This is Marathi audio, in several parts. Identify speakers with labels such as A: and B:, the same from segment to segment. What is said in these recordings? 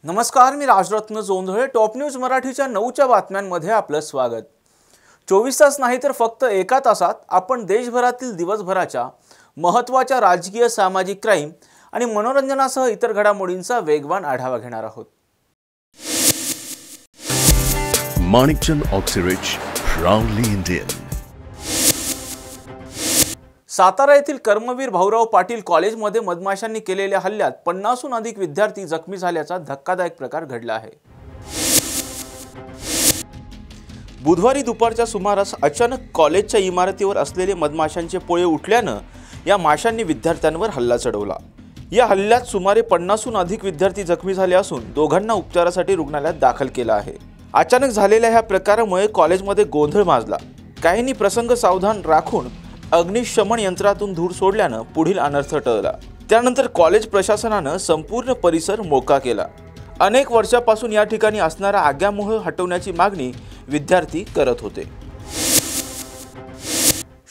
A: नमस्कार, मी राजरत्न जोंधळे. टॉप न्यूज मराठीच्या 9च्या बातम्यांमध्ये आपलं स्वागत. 24 तास नाही तर फक्त एका तासात आपण देशभरातील दिवसभराच्या महत्त्वाच्या राजकीय, सामाजिक, क्राईम आणि मनोरंजनासह इतर घडामोडींचा वेगवान आढावा घेणार आहोत.
B: Manikchand Oxyrich, proudly Indian.
A: Satara येथील कर्मवीर भाऊराव पाटील कॉलेजमध्ये मधमाशांनी केलेल्या हल्ल्यात 50हून अधिक विद्यार्थी जखमी झाल्याचा धक्कादायक प्रकार घडला आहे. बुधवारी दुपारच्या सुमारास अचानक कॉलेजच्या इमारतीवर असलेले मधमाशांचे पोळे उठल्यानं या माशांनी विद्यार्थ्यांवर हल्ला चढवला. या हल्ल्यात सुमारे 50हून अधिक विद्यार्थी जखमी झाले असून दोघांना उपचारासाठी रुग्णालयात दाखल केलं आहे. अचानक झालेल्या ह्या प्रकारामुळे कॉलेजमध्ये गोंधळ माजला. काहींनी प्रसंग सावधान राखून अग्निशमन यंत्रातून धूर सोडल्यानं पुढील अनर्थ टळला. त्यानंतर कॉलेज प्रशासनानं संपूर्ण परिसर मोकळा केला. अनेक वर्षापासून या ठिकाणी असणारा आग्यामोह हटवण्याची मागणी विद्यार्थी करत होते.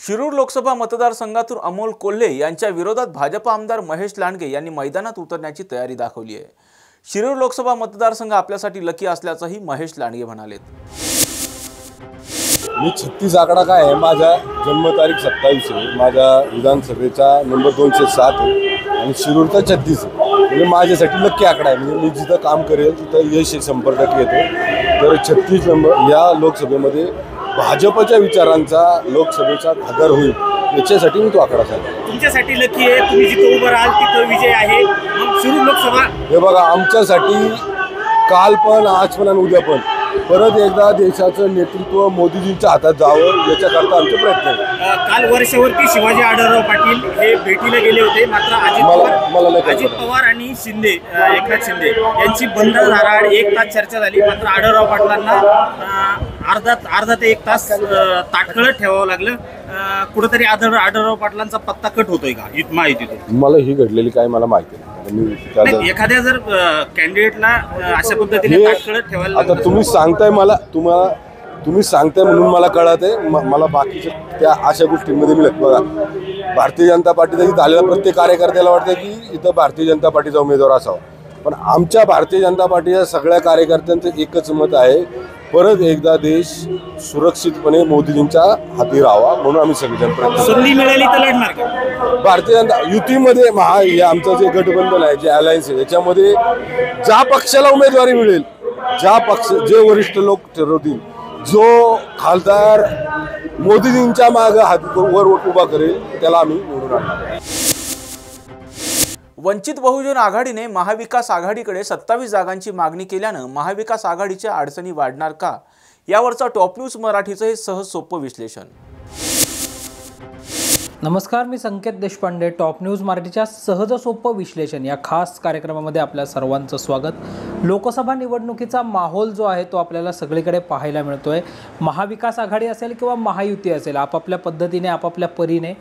A: शिरूर लोकसभा मतदारसंघातून अमोल कोल्हे यांच्या विरोधात भाजप आमदार महेश लांडगे यांनी मैदानात उतरण्याची तयारी दाखवली आहे. शिरूर लोकसभा मतदारसंघ आपल्यासाठी लकी असल्याचंही महेश लांडगे म्हणालेत.
C: मी 36 आकडा काय आहे, माझा जन्मतारीख 27 आहे, माझ्या विधानसभेचा नंबर 207 आहे आणि शिरूरचा 36 आहे. म्हणजे माझ्यासाठी नक्की आकडा आहे. म्हणजे मी जिथं काम करेल तिथं यश 100% येतो. तर 36 नंबर या लोकसभेमध्ये भाजपच्या विचारांचा लोकसभेचा खासदार होईल याच्यासाठी मी तो आकडा सांगतो.
D: तुमच्यासाठी लकी आहे, तुम्ही जिथं उभं राहाल तिथं विजय आहे. मग शिरूर लोकसभा
C: हे बघा, आमच्यासाठी काल पण, आज पण आणि उद्या पण परत एकदा देशाचं नेतृत्व मोदीजींच्या हातात जावं याच्याकरता आमचे प्रयत्न आहेत.
D: काल वर्षावरती शिवाजी आढळराव पाटील हे भेटीला गेले होते, मात्र अजित पवार आणि शिंदे, एकनाथ शिंदे यांची बंद नारळ 1 तास चर्चा झाली. मात्र आढळराव पाटलांना अर्धा ते 1 तास ताटकळत ठेवावं लागलं. कुठेतरी आढळराव पाटलांचा पत्ता कट होतोय का माहितीतून?
C: मला ही घडलेली काय मला माहिती नाही.
D: एखाद्या जर कॅन्डिडेटला अशा पद्धतीने ताटकळत ठेवायला
C: आता तुम्ही सांगताय तुम्ही सांगताय म्हणून मला कळत आहे. मला बाकीच्या त्या अशा गोष्टींमध्ये मिळत. बघा, भारतीय जनता पार्टीचा इथं आलेला प्रत्येक कार्यकर्त्याला वाटतं की इथं भारतीय जनता पार्टीचा उमेदवार असावा, पण आमच्या भारतीय जनता पार्टीच्या सगळ्या कार्यकर्त्यांचं एकच मत आहे, परत एकदा देश सुरक्षितपणे मोदीजींच्या हाती राहावा म्हणून आम्ही सगळेजण प्रयत्न.
D: संधी मिळाली तर लढणार का?
C: भारतीय जनता युतीमध्ये हे आमचं जे गठबंधन आहे, जे अलायन्स आहे, याच्यामध्ये ज्या पक्षाला उमेदवारी मिळेल, जे वरिष्ठ लोक ठरवतील, जो खासदार मोदीजींच्या मागे हात वर उभा करेल त्याला आम्ही निवडून आणणार.
A: वंचित बहुजन आघाडीने महाविकास आघाडीकडे 27 जागांची मागणी केल्यानं महाविकास आघाडीच्या अडचणी वाढणार का, यावरचा टॉप न्यूज मराठीचं हे सहज सोपं विश्लेषण.
E: नमस्कार, मी संकेत देशपांडे. टॉप न्यूज मराठीच्या सहज सोपं विश्लेषण या खास कार्यक्रमामध्ये आपल्या सर्वांचं स्वागत. लोकसभा निवडणुकीचा माहोल जो आहे तो आपल्याला सगळीकडे पाहायला मिळतोय. महाविकास आघाडी असेल किंवा महायुती असेल, आपापल्या पद्धतीने आपापल्या परीने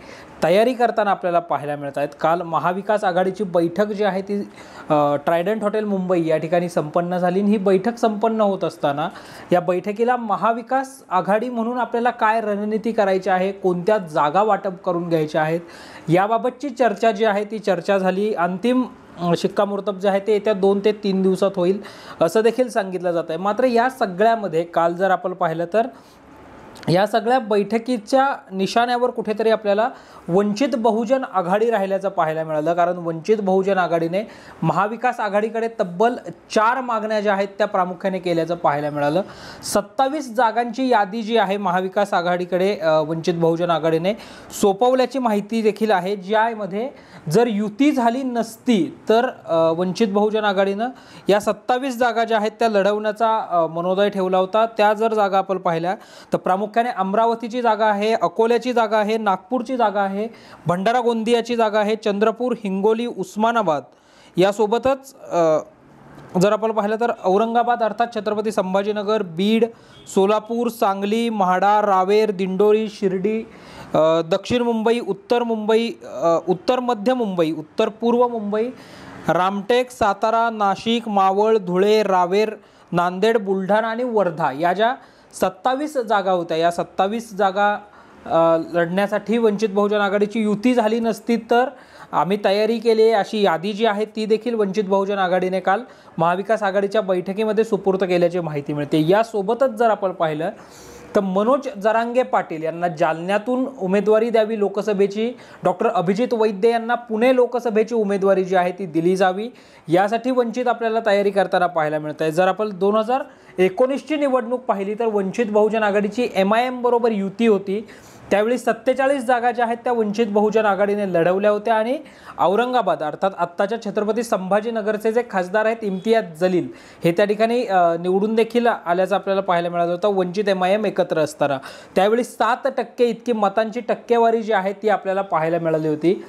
E: तयारी करताना आपल्याला पाहायला मिळत आहेत. काल महाविकास आघाडीची बैठक जी आहे ती ट्रायडंट हॉटेल मुंबई या ठिकाणी संपन्न झाली. ही बैठक संपन्न होत असताना या बैठकीला महाविकास आघाडी म्हणून आपल्याला काय रणनीती करायची आहे, कोणत्या जागा वाटप करून घ्यायच्या आहेत, याबाबतची चर्चा जी आहे ती चर्चा झाली. अंतिम शिक्कामोर्तब जे आहे ते येत्या 2 ते 3 दिवसात होईल असं देखील सांगितलं जात आहे. मात्र या सगळ्यामध्ये काल जर आपण पाहिलं तर या सगळ्या बैठकीच्या निशाण्यावर कुठेतरी आपल्याला वंचित बहुजन आघाडी राहिल्याचं पाहायला मिळालं. कारण वंचित बहुजन आघाडीने महाविकास आघाडीकडे तब्बल 4 मागण्या ज्या आहेत त्या प्रामुख्याने केल्याचं पाहायला मिळालं. 27 जागांची यादी जी आहे महाविकास आघाडीकडे वंचित बहुजन आघाडीने सोपवल्याची माहिती देखील आहे, ज्यामध्ये जर युती झाली नसती तर वंचित बहुजन आघाडीनं या 27 जागा ज्या आहेत त्या लढवण्याचा मनोदय ठेवला होता. त्या जर जागा आपण पाहिल्या तर प्रामुख्याने अमरावतीची जागा आहे, अकोल्याची जागा आहे, नागपूरची जागा आहे, भंडारा गोंदियाची जागा आहे, चंद्रपूर, हिंगोली, उस्मानाबाद, यासोबतच जर आपण पाहिलं तर औरंगाबाद अर्थात छत्रपती संभाजीनगर, बीड, सोलापूर, सांगली, म्हाडा, रावेर, दिंडोरी, शिर्डी, दक्षिण मुंबई, उत्तर मुंबई, उत्तर मध्य मुंबई, उत्तर पूर्व मुंबई, रामटेक, सातारा, नाशिक, मावळ, धुळे, रावेर, नांदेड, बुलढाणा आणि वर्धा या ज्या 27 जागा होत्या, या 27 जागा लढण्यासाठी वंचित बहुजन आघाडीची युती झाली नसती तर आम्ही तयारी केली आहे अशी यादी जी आहे ती देखील वंचित बहुजन आघाडीने काल महाविकास आघाडीच्या बैठकीमध्ये सुपूर्द केल्याची माहिती मिळते। यासोबतच जर आपण पाहिलं तर मनोज जरांगे पाटील यांना जालन्यातून उमेदवारी द्यावी लोकसभेची, डॉक्टर अभिजित वैद्य यांना पुणे लोकसभेची उमेदवारी जी आहे ती दिली जावी, यासाठी वंचित आपल्याला तयारी करताना पाहायला मिळत आहे। जर आपण 2019ची निवडणूक पाहिली तर वंचित बहुजन आघाडीची MIM बरोबर युती होती, त्यावेळी 47 जागा ज्या आहेत त्या वंचित बहुजन आघाडीने लढवल्या होत्या आणि औरंगाबाद अर्थात आत्ताच्या छत्रपती संभाजीनगरचे जे खासदार आहेत इम्तियाज जलील हे त्या ठिकाणी निवडून देखील आल्याचं आपल्याला पाहायला मिळालं होतं वंचित MIM एकत्र असताना। त्यावेळी 7% इतकी मतांची टक्केवारी जी आहे ती आपल्याला पाहायला मिळाली होती।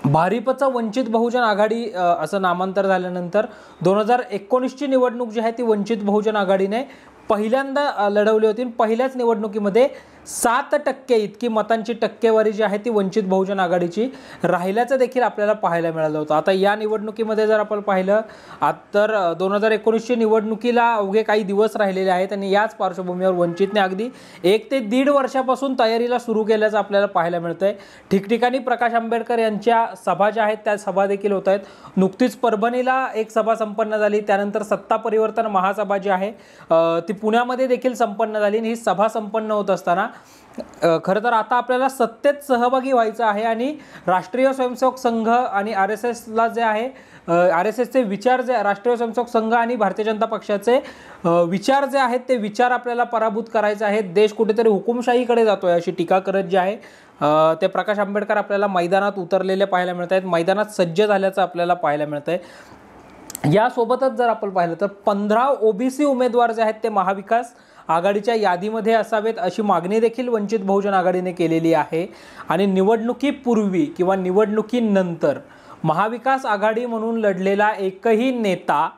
E: भारिपचं वंचित बहुजन आघाडी असं नामांतर झाल्यानंतर 2019ची निवडणूक जी आहे ती वंचित बहुजन आघाडीने पहिल्यांदा लढवली होती। पहिल्याच निवडणुकीमध्ये 7% इतकी मतांची टक्केवारी जी आहे ती वंचित बहुजन आघाडीची राहिल्याचं देखील आपल्याला पाहायला मिळालं होतं। आता या निवडणुकीमध्ये जर आपण पाहिलं तर 2019ची निवडणुकीला अवघे काही दिवस राहिलेले आहेत आणि याच पार्श्वभूमीवर वंचितने अगदी 1 ते 1.5 वर्षापासून तयारीला सुरू केल्याचं आपल्याला पाहायला मिळतंय। ठिकठिकाणी प्रकाश आंबेडकर यांच्या सभा ज्या आहेत त्या सभा देखील होत आहेत। नुकतीच परभणीला एक सभा संपन्न झाली, त्यानंतर सत्ता परिवर्तन महासभा जी आहे ती पुण्यामध्ये देखील संपन्न झाली। ही सभा संपन्न होत असताना खरं तर आता आपल्याला सत्तेत सहभागी व्हायचं आहे आणि राष्ट्रीय स्वयंसेवक संघ आणि RSSला जे आहे RSSचे विचार जे राष्ट्रीय स्वयंसेवक संघ आणि भारतीय जनता पक्षाचे विचार जे आहेत ते विचार आपल्याला पराभूत करायचे आहेत। देश कुठेतरी हुकुमशाहीकडे जातोय अशी टीका करत जे आहे ते प्रकाश आंबेडकर आपल्याला मैदानात उतरलेले पाहायला मिळत आहेत, मैदानात सज्ज झाल्याचं आपल्याला पाहायला मिळतंय। यासोबतच जर आपण पाहिलं तर 15 OBC उमेदवार जे आहेत ते महाविकास आघाडीच्या यादीमध्ये असावेत अशी मागणी देखील वंचित बहुजन आघाडीने केलेली आहे। आणि निवडणुकीपूर्वी किंवा निवडणुकीनंतर महाविकास आघाडी म्हणून लढलेला एकही नेता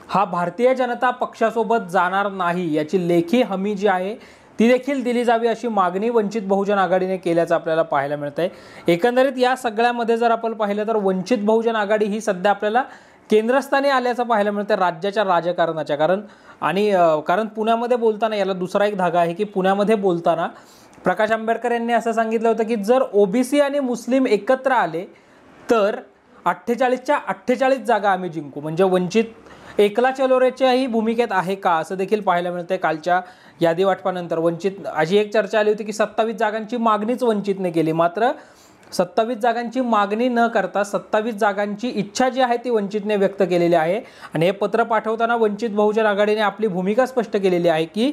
E: हा भारतीय जनता पक्षासोबत जाणार नाही याची लेखी हमी जी आहे ती देखील दिली जावी अशी मागणी वंचित बहुजन आघाडीने केल्याचं आपल्याला पाहायला मिळतंय। एकंदरीत या सगळ्यामध्ये जर आपण पाहिलं तर वंचित बहुजन आघाडी ही सध्या आपल्याला केंद्रस्थानी आल्याचं पाहायला मिळतं राज्याच्या राजकारणाच्या कारण पुण्यामध्ये बोलताना याला दुसरा एक धागा आहे की पुण्यामध्ये बोलताना प्रकाश आंबेडकर यांनी असं सांगितलं होतं की जर OBC आणि मुस्लिम एकत्र आले तर 48च्या 48 जागा आम्ही जिंकू, म्हणजे वंचित एकला चलोरेच्याही भूमिकेत आहे का असं देखील पाहायला मिळतंय। कालच्या यादी वाटपानंतर वंचित अशी एक चर्चा आली होती की 27 जागांची मागणीच वंचितने केली, मात्र 27 जागांची मागणी न करता 27 जागांची इच्छा जी आहे ती वंचितने व्यक्त केलेली आहे। आणि हे पत्र पाठवताना वंचित बहुजन आघाडीने आपली भूमिका स्पष्ट केलेली आहे की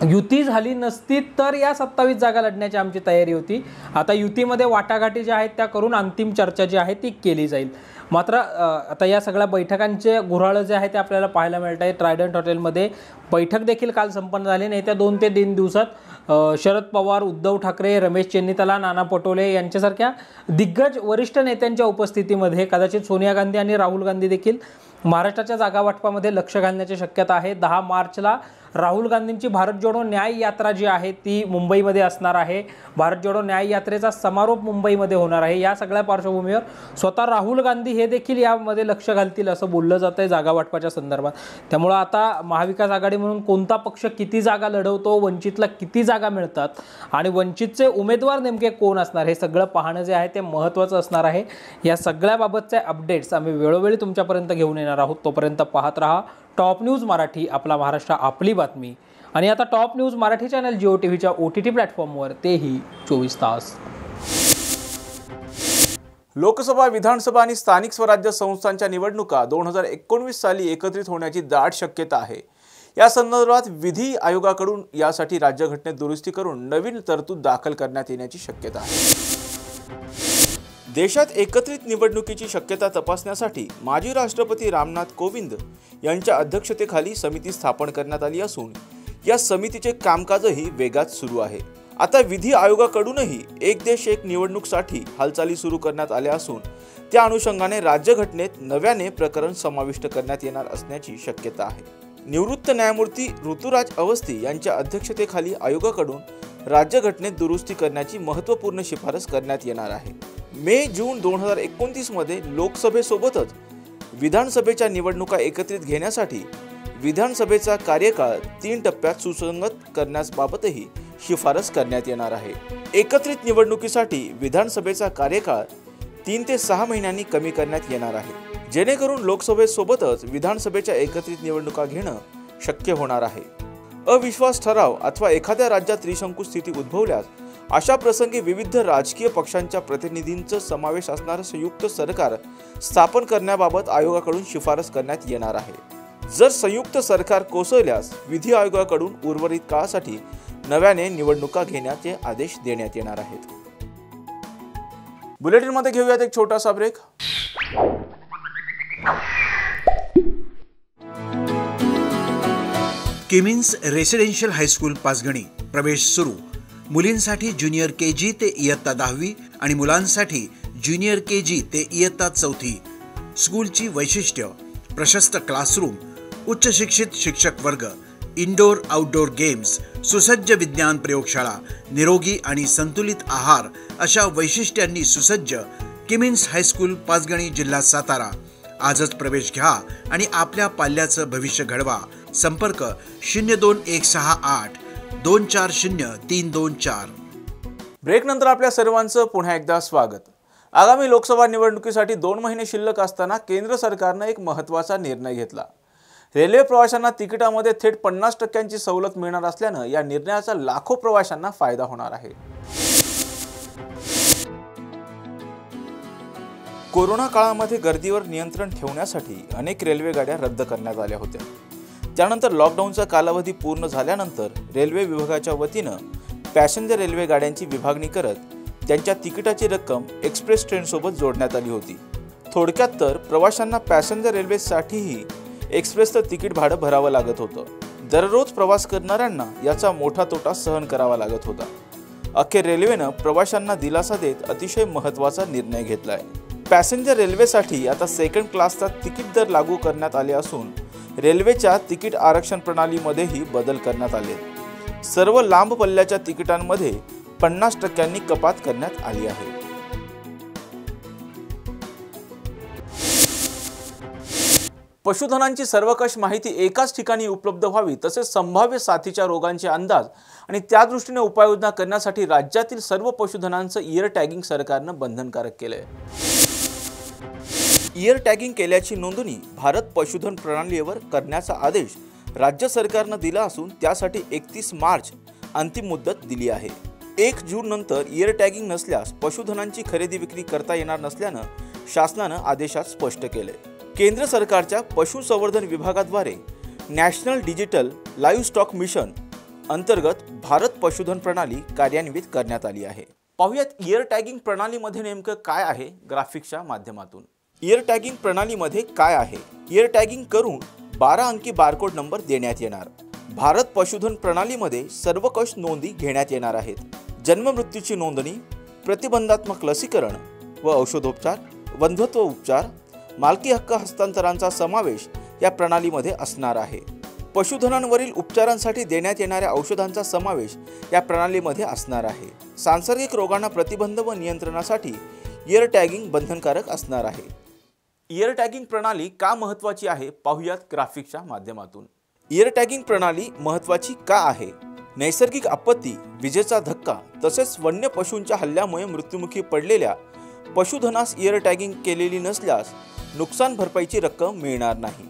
E: युती झाली नसती तर या 27 जागा लढण्याची आमची तयारी होती। आता युतीमध्ये वाटाघाटी ज्या आहेत त्या करून अंतिम चर्चा जी आहे ती केली जाईल। मात्र आता या सगळ्या बैठकांचे गुऱ्हाळ जे आहे ते आपल्याला पाहायला मिळत आहे। ट्रायडंट हॉटेलमध्ये बैठक देखील काल संपन्न झाली। येत्या 2 ते 3 दिवसात शरद पवार, उद्धव ठाकरे, रमेश चेन्नीतला, नाना पटोले यांच्यासारख्या दिग्गज वरिष्ठ नेत्यांच्या उपस्थितीमध्ये कदाचित सोनिया गांधी आणि राहुल गांधी देखील महाराष्ट्राच्या जागा वाटपामध्ये लक्ष घालण्याची शक्यता आहे। 10 मार्चला राहुल गांधींची भारत जोडो न्याय यात्रा जी आहे ती मुंबईमध्ये असणार आहे। भारत जोडो न्याय यात्रेचा समारोप मुंबईमध्ये होणार आहे। या सगळ्या पार्श्वभूमीवर स्वतः राहुल गांधी हे देखील यामध्ये लक्ष घालतील असं बोललं जात आहे जागा वाटपाच्या संदर्भात। त्यामुळे आता महाविकास आघाडी म्हणून कोणता पक्ष किती जागा लढवतो, वंचितला किती जागा मिळतात आणि वंचितचे उमेदवार नेमके कोण असणार हे सगळं पाहणं जे आहे ते महत्त्वाचं असणार आहे। या सगळ्याबाबतचे अपडेट्स आम्ही वेळोवेळी तुमच्यापर्यंत घेऊन येणार आहोत। तोपर्यंत पाहत रहा टॉप न्यूज मराठी, आपला महाराष्ट्र आपली बातमी। आणि आता top news Marathi channel Jio टीव्हीच्या OTT प्लॅटफॉर्मवर तेही 24 तास।
A: लोकसभा, विधानसभा आणि स्थानिक स्वराज्य संस्थांच्या निवडणुका 2019 साली एकत्रित होण्याची दाट शक्यता आहे। या संदर्भात विधी आयोगाकडून यासाठी राज्यघटनेत दुरुस्ती करून नवीन तरतूद दाखल करण्यात येण्याची शक्यता आहे। देशात एकत्रित निवडणुकीची शक्यता तपासण्यासाठी माजी राष्ट्रपती रामनाथ कोविंद यांच्या अध्यक्षतेखाली समिती स्थापन करण्यात आली असून या समितीचे कामकाजही वेगात सुरू आहे। आता विधी आयोगाकडूनही एक देश एक निवडणूकसाठी हालचाली सुरू करण्यात आल्या असून त्या अनुषंगाने राज्यघटनेत नव्याने प्रकरण समाविष्ट करण्यात येणार असण्याची शक्यता आहे। निवृत्त न्यायमूर्ती ऋतुराज अवस्थी यांच्या अध्यक्षतेखाली आयोगाकडून राज्यघटनेत दुरुस्ती करण्याची महत्त्वपूर्ण शिफारस करण्यात येणार आहे। मे-जून 2029 मध्ये लोकसभेसोबतच विधानसभेच्या निवडणुका एकत्रित घेण्यासाठी विधानसभेचा कार्यकाळ 3 टप्प्यात सुसंगत करण्याबाबतही शिफारस करण्यात येणार आहे। एकत्रित निवडणुकीसाठी विधानसभेचा कार्यकाळ 3 ते 6 महिन्यांनी कमी करण्यात येणार आहे, जेणेकरून लोकसभेसोबतच विधानसभेच्या एकत्रित निवडणुका घेणं शक्य होणार आहे। अविश्वास ठराव अथवा एखाद्या राज्यात त्रिशंकू स्थिती उद्भवल्यास अशा प्रसंगी विविध राजकीय पक्षांच्या प्रतिनिधींचा समावेश असणारं संयुक्त सरकार स्थापन करण्याबाबत आयोगाकडून शिफारस करण्यात येणार आहे। जर संयुक्त सरकार कोसळल्यास विधी आयोगाकडून उर्वरित काळासाठी नव्याने निवडणुका घेण्याचे आदेश देण्यात येणार आहेत। बुलेटिनमध्ये घेऊयात एक छोटासा break.
F: Kimmins residential high school Panchgani प्रवेश सुरू। मुलींसाठी ज्युनियर केजी ते इयत्ता 10वी आणि मुलांसाठी ज्युनियर केजी ते इयत्ता 4थी। स्कूलची वैशिष्ट्य: प्रशस्त क्लासरूम, उच्च शिक्षित शिक्षक वर्ग, इंडोर आउटडोर गेम्स, सुसज्ज विज्ञान प्रयोगशाळा, निरोगी आणि संतुलित आहार अशा वैशिष्ट्यांनी सुसज्ज किमिन्स हायस्कूल पाचगणी, जिल्हा सातारा। आजच प्रवेश घ्या आणि आपल्या पाल्याचं भविष्य घडवा। संपर्क 02168 240 324।
A: ब्रेक नंतर आपल्या सर्वांचं पुन्हा एकदा स्वागत। आगामी लोकसभा निवडणुकीसाठी 2 महिने शिल्लक असताना केंद्र सरकारने एक महत्त्वाचा निर्णय घेतला। रेल्वे प्रवाशांना तिकिटामध्ये थेट 50% सवलत मिळणार असल्यानं या निर्णयाचा लाखो प्रवाशांना फायदा होणार आहे। कोरोना काळामध्ये गर्दीवर नियंत्रण ठेवण्यासाठी अनेक रेल्वे गाड्या रद्द करण्यात आल्या होत्या। त्यानंतर लॉकडाऊनचा कालावधी पूर्ण झाल्यानंतर रेल्वे विभागाच्या वतीनं पॅसेंजर रेल्वे गाड्यांची विभागणी करत त्यांच्या तिकिटाची रक्कम एक्सप्रेस ट्रेनसोबत जोडण्यात आली होती। थोडक्यात तर प्रवाशांना पॅसेंजर रेल्वेसाठीही एक्सप्रेसचं तिकीट भाडं भरावं लागत होतं। दररोज प्रवास करणाऱ्यांना याचा मोठा तोटा सहन करावा लागत होता। अखेर रेल्वेनं प्रवाशांना दिलासा देत अतिशय महत्त्वाचा निर्णय घेतलाय। पॅसेंजर रेल्वेसाठी आता सेकंड क्लासचा तिकीट दर लागू करण्यात आले असून रेल्वेच्या तिकीट आरक्षण प्रणालीमध्येही बदल करण्यात आले। सर्व लांब पल्ल्याच्या तिकिटांमध्ये 50% कपात करण्यात आली आहे। पशुधनांची सर्वकष माहिती एकाच ठिकाणी उपलब्ध व्हावी, तसेच संभाव्य साथीच्या रोगांचे अंदाज आणि त्या दृष्टीने उपाययोजना करण्यासाठी राज्यातील सर्व पशुधनांचं इयर टॅगिंग सरकारनं बंधनकारक केलंय। इयर टॅगिंग केल्याची नोंदणी भारत पशुधन प्रणालीवर करण्याचा आदेश राज्य सरकारनं दिला असून त्यासाठी 31 मार्च अंतिम मुदत दिली आहे। 1 जून नंतर इयर टॅगिंग नसल्यास पशुधनांची खरेदी विक्री करता येणार नसल्यानं शासनानं आदेशात स्पष्ट केलंय। केंद्र सरकारच्या पशुसंवर्धन विभागाद्वारे नॅशनल डिजिटल लाईव्हस्टॉक मिशन अंतर्गत भारत पशुधन प्रणाली कार्यान्वित करण्यात आली आहे। पाहूयात इयर टॅगिंग प्रणालीमध्ये नेमकं काय आहे ग्राफिक्सच्या माध्यमातून। इयर टॅगिंग प्रणालीमध्ये काय आहे? इयर टॅगिंग करून 12 अंकी बारकोड नंबर देण्यात येणार। भारत पशुधन प्रणालीमध्ये सर्वकष नोंदी घेण्यात येणार आहेत। जन्म मृत्यूची नोंदणी, प्रतिबंधात्मक लसीकरण व औषधोपचार, वंध्यत्व उपचार, मालकी हक्क हस्तांतरांचा समावेश या प्रणालीमध्ये असणार आहे। पशुधनांवरील उपचारांसाठी देण्यात येणाऱ्या औषधांचा समावेश या प्रणालीमध्ये असणार आहे। सांसर्गिक रोगांना प्रतिबंध व नियंत्रणासाठी इयर टॅगिंग बंधनकारक असणार आहे। इयर टॅगिंग प्रणाली का महत्त्वाची आहे पाहूयात ग्राफिक्सच्या माध्यमातून। इयर टॅगिंग प्रणाली महत्त्वाची का आहे? नैसर्गिक आपत्ती, विजेचा धक्का तसेच वन्य पशूंच्या हल्ल्यामुळे मृत्युमुखी पडलेल्या पशुधनास इयर टॅगिंग केलेली नसल्यास नुकसान भरपाईची रक्कम मिळणार नाही।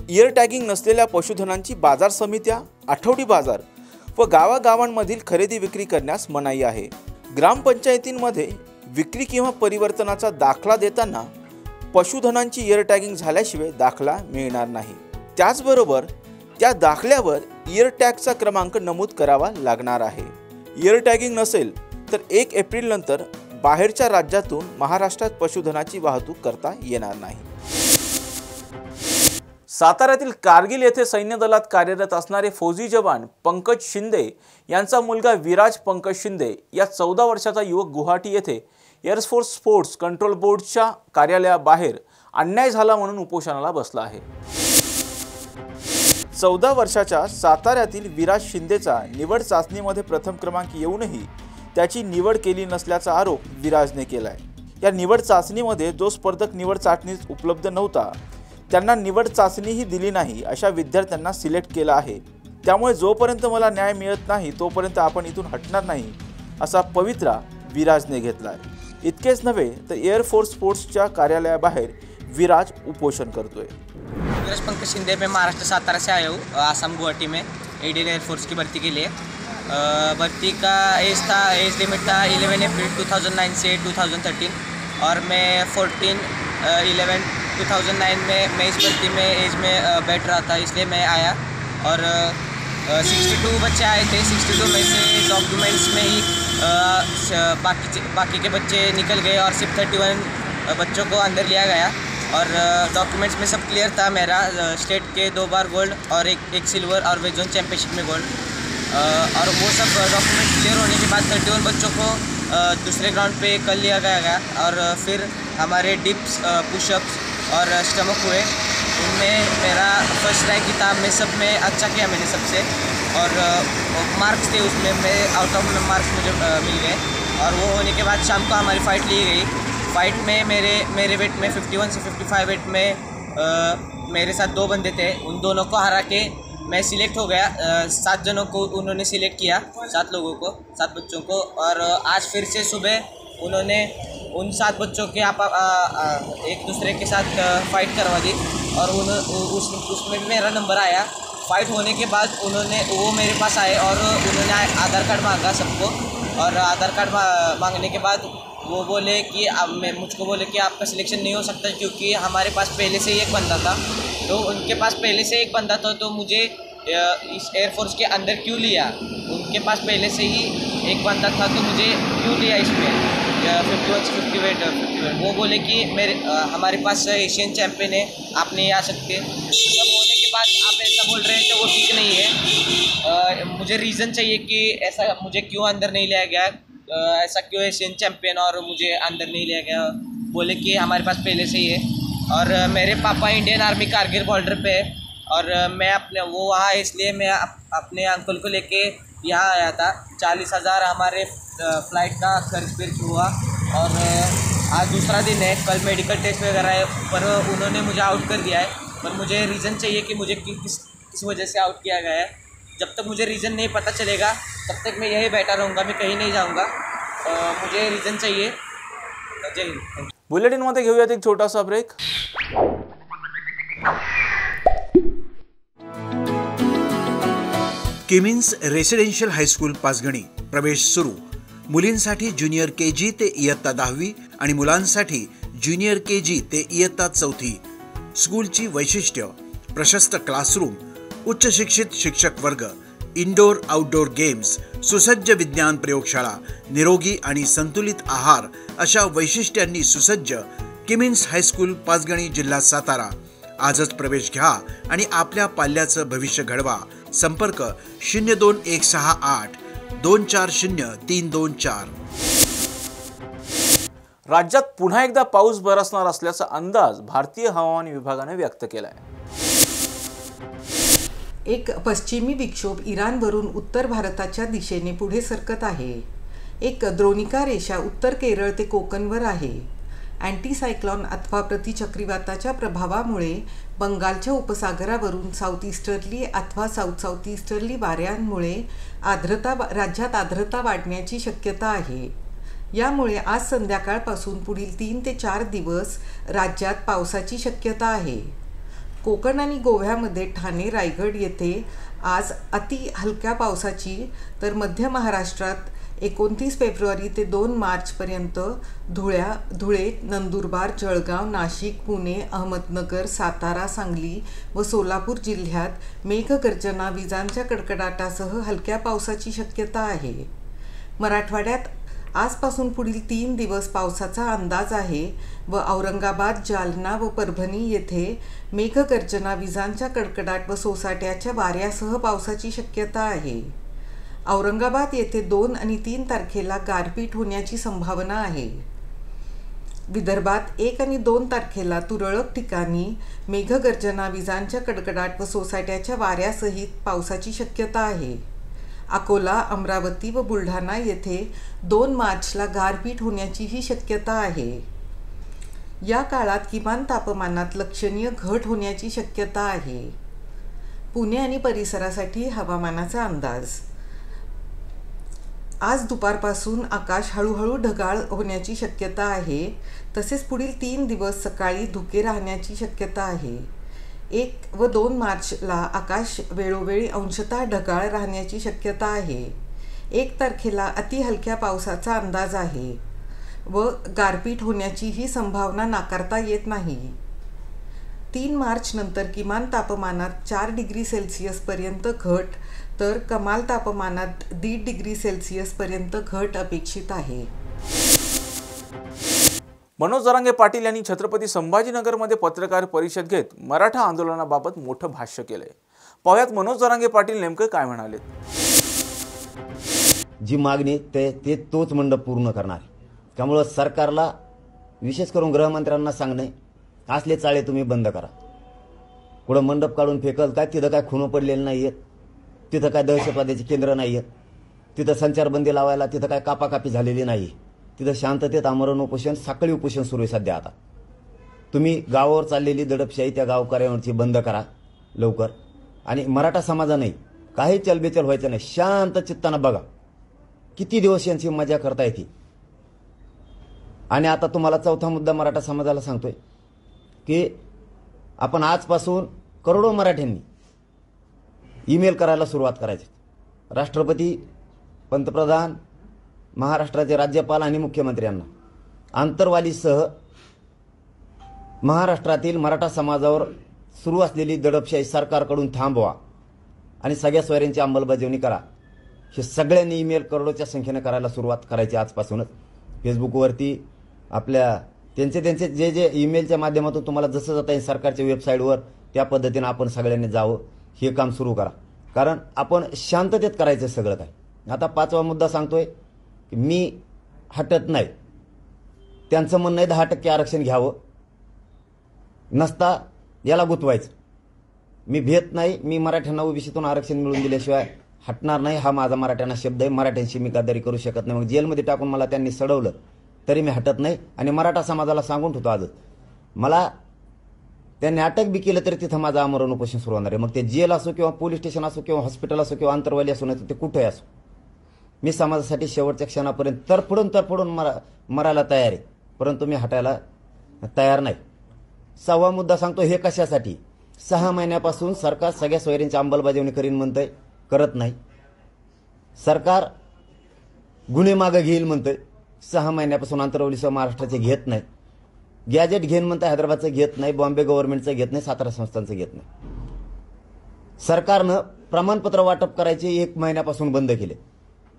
A: इयर टॅगिंग नसलेल्या पशुधनांची बाजार समित्या, आठवडी बाजार व गावागावांमधील खरेदी विक्री करण्यास मनाई आहे। ग्रामपंचायतींमध्ये विक्री किंवा परिवर्तनाचा दाखला देताना पशुधनांची इयर टॅगिंग झाल्याशिवाय दाखला मिळणार नाही। त्याचबरोबर त्या दाखल्यावर इयर टॅगचा क्रमांक नमूद करावा लागणार आहे। इयर टॅगिंग नसेल तर 1 एप्रिल नंतर बाहेरच्या राज्यातून महाराष्ट्रात पशुधनाची वाहतूक करता येणार नाही। साताऱ्यातील कारगिल येथे सैन्य दलात कार्यरत असणारे फौजी जवान पंकज शिंदे यांचा मुलगा विराज पंकज शिंदे या 14 वर्षाचा युवक गुवाहाटी येथे एअरफोर्स स्पोर्ट्स कंट्रोल बोर्डच्या कार्यालयाबाहेर अन्याय झाला म्हणून उपोषणाला बसला आहे। 14 वर्षाच्या साताऱ्यातील विराज शिंदेचा निवड चाचणीमध्ये प्रथम क्रमांक येऊनही त्याची निवड केली नसल्याचा आरोप विराजने केलाय। या निवड चाचणीमध्ये जो स्पर्धक निवड चाचणीत उपलब्ध नव्हता त्यांना निवड चाचणीही दिली नाही अशा विद्यार्थ्यांना सिलेक्ट केलं आहे त्यामुळे जोपर्यंत मला न्याय मिळत नाही तोपर्यंत आपण इथून हटणार नाही असा पवित्रा विराजने घेतलाय। इतकेच नव्हे तर एअरफोर्स स्पोर्ट्सच्या कार्यालयाबाहेर विराज उपोषण करतोय।
G: नीरज पंकज शिंदे, मैं महाराष्ट्र सातारा से आया हूँ, आसाम गुवाहाटी में इंडियन एयरफोर्स की भर्ती के लिए। भर्ती का एज लिमिट था 11 अप्रैल 2009 से 2013 और मैं 14/11/2009 में मैं इस भर्ती में एज में बैठ रहा था, इसलिए मैं आया। और 62 बच्चे आए थे, 62 में से डॉक्यूमेंट्स में ही बाकी के बच्चे निकल गए और सिर्फ 31 बच्चों को अंदर लिया गया। और डॉक्यूमेंट्स में सब क्लियर था मेरा, स्टेट के 2 बार गोल्ड और एक सिल्वर और वेस्ट जोन चैम्पियनशिप में गोल्ड। और वो सब डॉक्यूमेंट क्लियर होने के बाद 31 बच्चों को दूसरे ग्राउंड पे कल लिया गया और फिर हमारे डिप्स, पुशअप्स और स्टमक हुए, उनमें मेरा फर्स्ट रैंक की था। मैं सब में अच्छा किया मैंने सबसे, और मार्क्स थे उसमें मैं आउट ऑफ मार्क्स मुझे मिल गए। और वो होने के बाद शाम को हमारी फ़ाइट ली गई। फ़ाइट में मेरे वेट में 51 से 55 वेट में मेरे साथ 2 बंदे थे, उन दोनों को हरा के मैं सिलेक्ट हो गया। 7 जनों को उन्होंने सिलेक्ट किया, 7 लोगों को, 7 बच्चों को। और आज फिर से सुबह उन्होंने उन 7 बच्चों के एक दूसरे के साथ फ़ाइट करवा दी और उसमें भी मेरा नंबर आया। फ़ाइट होने के बाद वो मेरे पास आए और उन्होंने आधार कार्ड मांगा सबको। और आधार कार्ड मांगने के बाद वो बोले कि मुझको बोले कि आपका सिलेक्शन नहीं हो सकता क्योंकि हमारे पास पहले से ही एक बंदा था। तो उनके पास पहले से एक बंदा था तो मुझे इस एयरफोर्स के अंदर क्यों लिया? उनके पास पहले से ही एक बंदा था तो मुझे क्यों लिया इसमें 51 से 58। वो बोले कि हमारे पास एशियन चैम्पियन है, आप नहीं आ सकते। सब होने के बाद आप ऐसा बोल रहे हैं तो वो ठीक नहीं है। मुझे रीज़न चाहिए कि ऐसा मुझे क्यों अंदर नहीं लिया गया, ऐसा क्यों एशियन चैम्पियन और मुझे अंदर नहीं लिया गया। बोले कि हमारे पास पहले से ही है। और मेरे पापा इंडियन आर्मी कारगिल बॉर्डर पे है और मैं वो वहाँ है, इसलिए मैं अपने अंकल को लेके यहाँ आया था। 40,000 हमारे फ़्लाइट का खर्च फिर्च हुआ। और आज दूसरा दिन है, कल मेडिकल टेस्ट वगैरह है, पर उन्होंने मुझे आउट कर दिया है। पर मुझे रीज़न चाहिए कि मुझे किस वजह से आउट किया गया है। जब तक मुझे रीज़न नहीं पता चलेगा तब तक मैं यही बैठा रहूँगा, मैं कहीं नहीं जाऊँगा। मुझे रीज़न चाहिए। जय हिंद।
A: बुलेटिनमध्ये घेऊयात एक छोटासा break.
F: Kimmins residential high school Panchgani प्रवेश सुरू। मुलींसाठी ज्युनियर KG ते इयत्ता 10वी आणि मुलांसाठी ज्युनियर KG ते इयत्ता 4थी। स्कूलची वैशिष्ट्य: प्रशस्त क्लासरूम, उच्च शिक्षित शिक्षक वर्ग, इंडोर आउटडोर गेम्स, सुसज्ज विज्ञान प्रयोगशाळा, निरोगी आणि संतुलित आहार अशा वैशिष्ट्यांनी सुसज्ज किमिन्स हायस्कूल पाचगणी, जिल्हा सातारा। आजच प्रवेश घ्या आणि आपल्या पाल्याचं भविष्य घडवा। संपर्क 02168 240 324।
A: राज्यात पुन्हा एकदा पाऊस बरसणार असल्याचा अंदाज भारतीय हवामान विभागाने व्यक्त केलाय।
H: एक पश्चिमी विक्षोभ इराणवरून उत्तर भारताच्या दिशेने पुढे सरकत आहे। एक द्रोणिका रेषा उत्तर केरळ ते कोकणवर आहे। अँटीसायक्लॉन अथवा प्रतिचक्रीवाताच्या प्रभावामुळे बंगालच्या उपसागरावरून साऊथ ईस्टर्ली अथवा साऊथ ईस्टर्ली वाऱ्यांमुळे राज्यात आर्द्रता वाढण्याची शक्यता आहे। यामुळे आज संध्याकाळपासून पुढील 3 ते 4 दिवस राज्यात पावसाची शक्यता आहे। कोकण आणि गोव्यामध्ये ठाणे, रायगड येथे आज अति हलक्या पावसाची, तर मध्य महाराष्ट्रात 29 फेब्रुवारी ते 2 मार्चपर्यंत धुळे, नंदुरबार, जळगाव, नाशिक, पुणे, अहमदनगर, सातारा, सांगली व सोलापूर जिल्ह्यात मेघगर्जना, विजांच्या कडकडाटासह हलक्या पावसाची शक्यता आहे। मराठवाड्यात आजपासून पुढील 3 दिवस पावसाचा अंदाज आहे व औरंगाबाद, जालना व परभणी येथे मेघगर्जना, विजांच्या कडकडाट व सोसाट्याच्या वाऱ्यासह पावसाची शक्यता आहे। औरंगाबाद येथे 2 आणि 3 तारखेला गारपीट होण्याची संभावना आहे। विदर्भात 1 आणि 2 तारखेला तुरळक ठिकाणी मेघगर्जना, विजांच्या कडकडाट व सोसाट्याच्या वाऱ्यासहित पावसाची शक्यता आहे। अकोला, अमरावती व बुलढाणा येथे 2 मार्चला गारपीट होण्याचीही शक्यता आहे। या काळात किमान तापमानात लक्षणीय घट होण्याची शक्यता आहे। पुणे आणि परिसरासाठी हवामानाचा अंदाज. आज दुपारपासून आकाश हळूहळू ढगाळ होण्याची शक्यता आहे. तसेच पुढील 3 दिवस सकाळी धुके राहण्याची शक्यता आहे. 1 व 2 मार्चला आकाश वेळोवेळी अंशतः ढगाळ राहण्याची शक्यता आहे. 1 तारखेला अतिहलक्या पावसाचा अंदाज आहे व गारपीट होण्याचीही संभावना नाकारता येत नाही. 3 मार्च नंतर किमान तापमानात 4 डिग्री सेल्सिअसपर्यंत घट तर कमाल तापमानात 1.5 डिग्री सेल्सिअसपर्यंत घट अपेक्षित आहे.
A: मनोज जरांगे पाटील यांनी छत्रपती संभाजीनगरमध्ये पत्रकार परिषद घेत मराठा आंदोलनाबाबत मोठं भाष्य केलंय. पाहुयात मनोज जरांगे पाटील नेमकं काय म्हणाले.
I: जी मागणी ते तोच मंडप पूर्ण करणार. त्यामुळे सरकारला विशेष करून गृहमंत्र्यांना सांगणे, असले चाळे तुम्ही बंद करा. कुठं मंडप काढून फेकल काय, तिथं काय खुणं पडलेलं नाही आहेत, तिथं काय दहशतवाद्याची केंद्र नाही आहेत, तिथं संचारबंदी लावायला तिथं काय कापाकापी झालेली नाही, तिथं शांततेत आमरण उपोषण साखळी उपोषण सुरू आहे सध्या. आता तुम्ही गावावर चाललेली दडपशाही त्या गावकऱ्यांवरची बंद करा लवकर. आणि मराठा समाजाने काही चलबेचल व्हायचं नाही, शांत चित्तानं बघा किती दिवस यांची मजा करता येते. आणि आता तुम्हाला चौथा मुद्दा मराठा समाजाला सांगतोय की आपण आजपासून करोडो मराठ्यांनी ईमेल करायला सुरुवात करायची. राष्ट्रपती, पंतप्रधान, महाराष्ट्राचे राज्यपाल आणि मुख्यमंत्र्यांना आंतरवालीसह महाराष्ट्रातील मराठा समाजावर सुरू असलेली दडपशाही सरकारकडून थांबवा आणि सगळ्या सोयऱ्यांची अंमलबजावणी करा. हे सगळ्यांनी ईमेल करोडोच्या संख्येने करायला सुरुवात करायची आजपासूनच. फेसबुकवरती आपल्या त्यांचे जे ईमेलच्या माध्यमातून तुम्हाला जसं जाता येईल सरकारच्या वेबसाईटवर त्या पद्धतीनं आपण सगळ्यांनी जावं, हे काम सुरू करा. कारण आपण शांततेत करायचं सगळं काय. आता 5वा मुद्दा सांगतोय की मी हटत नाही. त्यांचं म्हणणं आहे 10% आरक्षण घ्यावं, नसता याला गुतवायचं. मी भेट नाही, मी मराठ्यांना ओबीसीतून आरक्षण मिळवून दिल्याशिवाय हटणार नाही, हा माझा मराठ्यांना शब्द आहे. मराठ्यांशी मी गद्दारी करू शकत नाही. मग जेलमध्ये टाकून मला त्यांनी सडवलं तरी मी हटत नाही. आणि मराठा समाजाला सांगून ठेवतो आजच, मला त्यांनी अटक बी केलं तरी तिथं माझं आमरण उपोषण सुरू होणार आहे. मग ते जेल असो किंवा पोलीस स्टेशन असो किंवा हॉस्पिटल असो किंवा आंतरवाली असो, नाही ते कुठेही असो, मी समाजासाठी शेवटच्या क्षणापर्यंत तरफडून मरायला तयार आहे, परंतु मी हटायला तयार नाही. 6वा मुद्दा सांगतो, हे कशासाठी. 6 महिन्यापासून सरकार सगळ्या सोयऱ्यांची अंमलबजावणी करीन म्हणतंय, करत नाही. सरकार गुन्हे मागं घेईल म्हणतंय, 6 महिन्यापासून आंतरवलीसह महाराष्ट्राचे घेत नाही. गॅजेट घेऊन म्हणतं हैदराबादचं घेत नाही, बॉम्बे गव्हर्नमेंटचं घेत नाही, सातारा संस्थांचं घेत नाही. सरकारनं प्रमाणपत्र वाटप करायचे 1 महिन्यापासून बंद केले,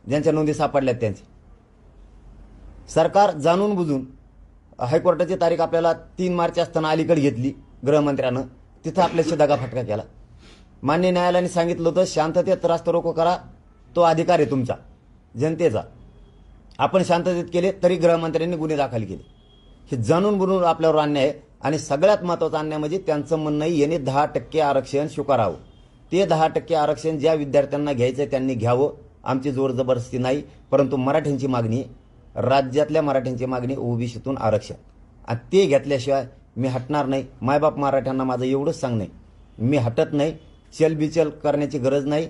I: ज्यांच्या नोंदी सापडल्यात त्यांची. सरकार जाणून बुजून हायकोर्टाची तारीख आपल्याला 3 मार्च असताना अलीकडे घेतली गृहमंत्र्यानं, तिथं आपल्याशी दगाफटका केला. मान्य न्यायालयाने सांगितलं होतं शांततेत रास्ता रोको करा, तो अधिकार आहे तुमचा जनतेचा. आपण शांततेत केले तरी गृहमंत्र्यांनी गुन्हे दाखल केले. हे जाणून बुजून आपल्यावर अन्याय आहे. आणि सगळ्यात महत्त्वाचा अन्याय म्हणजे त्यांचं म्हणणं याने 10% आरक्षण स्वीकारावं. ते 10% आरक्षण ज्या विद्यार्थ्यांना घ्यायचं त्यांनी घ्यावं, आमची जोर जबरदस्ती नाही. परंतु मराठ्यांची मागणी, राज्यातल्या मराठ्यांची मागणी ओबीसीतून आरक्षण, आणि ते घेतल्याशिवाय मी हटणार नाही. मायबाप मराठ्यांना माझं एवढंच सांगणं आहे, मी हटत नाही. चलबिचल करण्याची गरज नाही.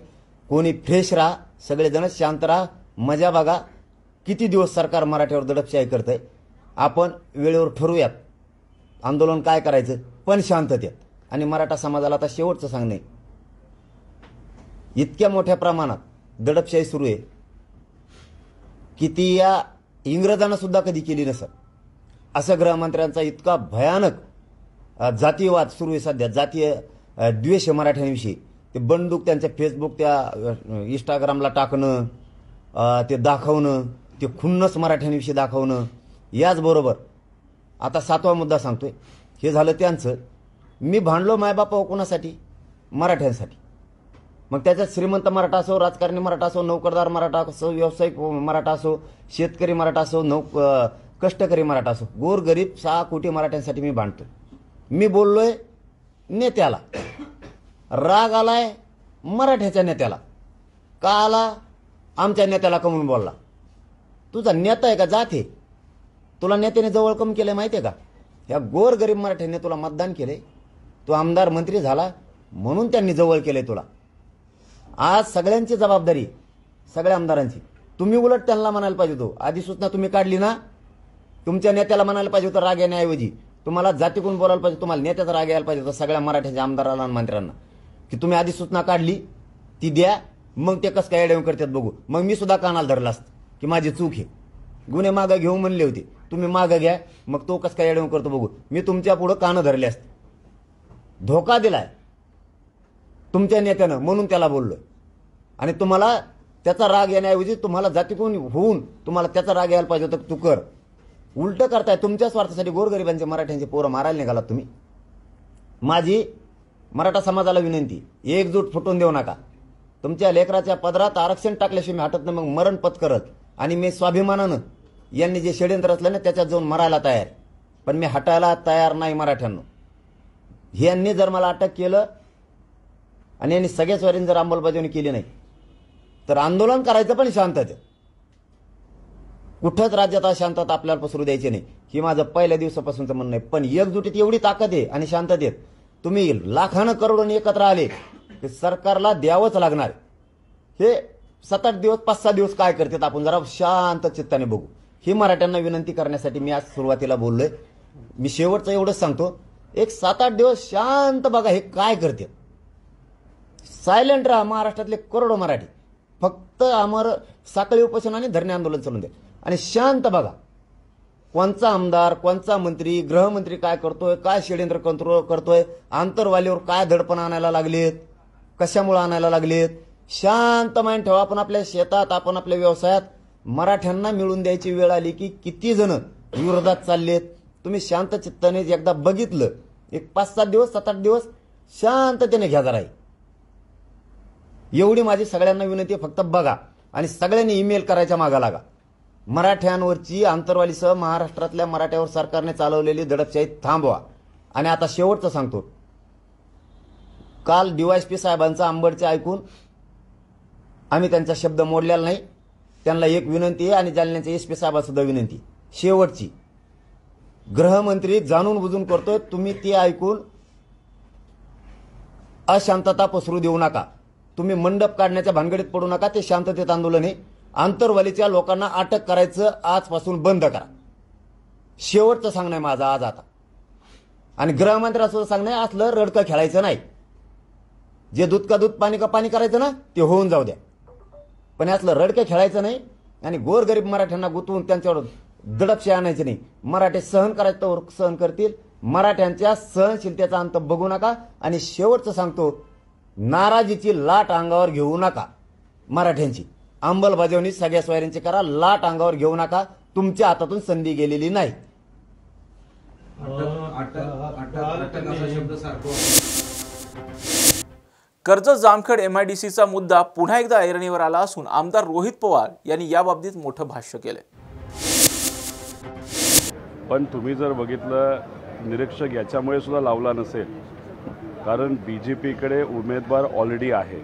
I: कोणी फ्रेश राहा, सगळेजण शांत राहा, मजा बघा. किती दिवस सरकार मराठ्यावर दडपशाही करतंय. आपण वेळेवर ठरवूयात आंदोलन काय करायचं, पण शांततेत. आणि मराठा समाजाला आता शेवटचं सांगणं आहे, इतक्या मोठ्या प्रमाणात दडपशाही सुरू आहे की ती या इंग्रजांना सुद्धा कधी केली नसत. असं गृहमंत्र्यांचा इतका भयानक जातीयवाद सुरू आहे सध्या, जातीय द्वेष मराठ्यांविषयी. ते बंदूक त्यांच्या फेसबुक, त्या इंस्टाग्रामला टाकणं, ते दाखवणं, ते खुन्नस मराठ्यांविषयी दाखवणं. याचबरोबर आता 7वा मुद्दा सांगतोय, हे झालं त्यांचं. मी भांडलो मायबापा कोणासाठी, मराठ्यांसाठी. मग त्याच्यात श्रीमंत मराठा असो, राजकारणी मराठा असो, नोकरदार मराठा असो, व्यावसायिक मराठा असो, शेतकरी मराठा असो, कष्टकरी मराठा असो, गोरगरीब 6 कोटी मराठ्यांसाठी मी भांडतोय. मी बोललोय नेत्याला, राग आलाय मराठ्याच्या नेत्याला. का आला? आमच्या नेत्याला कमवून बोलला. तुझा नेता आहे का जात आहे? तुला नेत्याने जवळ कम केलंय माहिती आहे का? या गोरगरीब मराठ्याने तुला मतदान केले, तू आमदार मंत्री झाला, म्हणून त्यांनी जवळ केले तुला. आज सगळ्यांची जबाबदारी, सगळ्या आमदारांची. तुम्ही उलट त्यांना म्हणायला पाहिजे होतो, अधिसूचना तुम्ही काढली ना, तुमच्या नेत्याला म्हणायला पाहिजे होतं राग येण्याऐवजी तुम्हाला जातीकडून बोलायला पाहिजे, तुम्हाला नेत्याचा राग यायला पाहिजे होता सगळ्या मराठ्याच्या आमदारांना आणि मंत्र्यांना, की तुम्ही अधिसूचना काढली ती द्या, मग ते कसं काय एडवून करतात बघू. मग मी सुद्धा कानाला धरला असतं की माझी चूक आहे, गुन्हे मागं घेऊ म्हणले होते, तुम्ही मागं घ्या, मग तो कसं काय एडवून करतो बघू. मी तुमच्या पुढं कानं धरले असते. धोका दिलाय तुमच्या नेत्यानं म्हणून त्याला बोललोय. आणि तुम्हाला त्याचा राग येण्याऐवजी तुम्हाला जातीकडून होऊन तुम्हाला त्याचा राग यायला पाहिजे होता, तू कर. उलट करताय तुमच्या स्वार्थासाठी गोरगरिबांचे मराठ्यांचे पोरं मारायला निघालात तुम्ही. माझी मराठा समाजाला विनंती, एकजूट फुटून देऊ नका. तुमच्या लेकराच्या पदरात आरक्षण टाकल्याशिवाय मी हटत नाही, मग मरण पत्करत. आणि मी स्वाभिमानानं यांनी जे षडयंत्र असलं ना त्याच्यात जाऊन मरायला तयार, पण मी हटायला तयार नाही मराठ्यांना. यांनी जर मला अटक केलं आणि यांनी सगळ्या स्वारींनी जर अंमलबजावणी केली नाही तर आंदोलन करायचं पण शांततेत. कुठंच राज्यात अशांतता आपल्याला पसरू द्यायची नाही, ही माझं पहिल्या दिवसापासूनचं म्हणणं आहे. पण एकजुटीत एवढी ताकद आहे आणि शांततेत तुम्ही लाखानं करोडोनी एकत्र आले ते सरकारला द्यावंच लागणार. हे 7-8 दिवस 5-6 दिवस काय करतात आपण जरा शांत चित्ताने बघू. ही मराठ्यांना विनंती करण्यासाठी मी आज सुरुवातीला बोललोय. मी शेवटचं एवढंच सांगतो, एक 7-8 दिवस शांत बघा हे काय करतात. सायलेंट राहा महाराष्ट्रातले करोडो मराठी. फक्त आमर साखळी उपोषण आणि धरणे आंदोलन चालून द्या आणि शांत बघा कोणचा आमदार, कोणचा मंत्री, गृहमंत्री काय करतोय, काय षडयंत्र करतोय, आंतरवालीवर काय धडपण आणायला लागलेत, कशामुळे आणायला लागलेत. शांत माइंड ठेवा. आपण आपल्या शेतात, आपण आपल्या व्यवसायात मराठ्यांना मिळून द्यायची वेळ आली की किती जण विरोधात चाललेत. तुम्ही शांत चित्ताने एकदा बघितलं, एक 5-7 दिवस 7-8 दिवस शांततेने घ्या जरा. एवढी माझी सगळ्यांना विनंती आहे. फक्त बघा आणि सगळ्यांनी ईमेल करायच्या मागा लागा. मराठ्यांवरची आंतरवालीसह महाराष्ट्रातल्या मराठ्यावर सरकारने चालवलेली दडपशाही थांबवा. आणि आता शेवटचं सांगतो, काल DYSP साहेबांचा आंबडचे ऐकून आम्ही त्यांचा शब्द मोडलेला नाही. त्यांना एक विनंती आहे आणि जालन्याच्या SP साहेबांना सुद्धा विनंती, शेवटची. गृहमंत्री जाणून बुजून करतोय, तुम्ही ती ऐकून अशांतता पसरू देऊ नका. तुम्ही मंडप काढण्याच्या भानगडीत पडू नका. ते शांततेत आंदोलन आहे. आंतरवालीच्या लोकांना अटक करायचं आजपासून बंद करा. शेवटचं सांगणं आहे माझं आज आता. आणि गृहमंत्र्यांना सुद्धा सांगणं आहे, असलं रडकं खेळायचं नाही. जे दूध का दूध पाणी का पाणी करायचं ना ते होऊन जाऊ द्या, पण असलं रडकं खेळायचं नाही. आणि गोरगरीब मराठ्यांना गुंतवून त्यांच्यावर दडपशाही आणायची नाही. मराठे सहन करायचं तर सहन करतील. मराठ्यांच्या सहनशीलतेचा अंत बघू नका. आणि शेवटचं सांगतो, नाराजीची लाट अंगावर घेऊ नका. मराठ्यांची अंमलबजावणी सगळ्या सोयऱ्यांची करा. लाट अंगावर घेऊ नका. तुमच्या हातातून संधी गेलेली नाही.
A: कर्जत जामखेड MIDCचा मुद्दा पुन्हा एकदा ऐरणीवर आला असून आमदार रोहित पवार यांनी याबाबतीत मोठं भाष्य केलंय.
J: पण तुम्ही जर बघितलं, निरीक्षक याच्यामुळे सुद्धा लावला नसेल, कारण BJPकडे उमेदवार ऑलरेडी आहे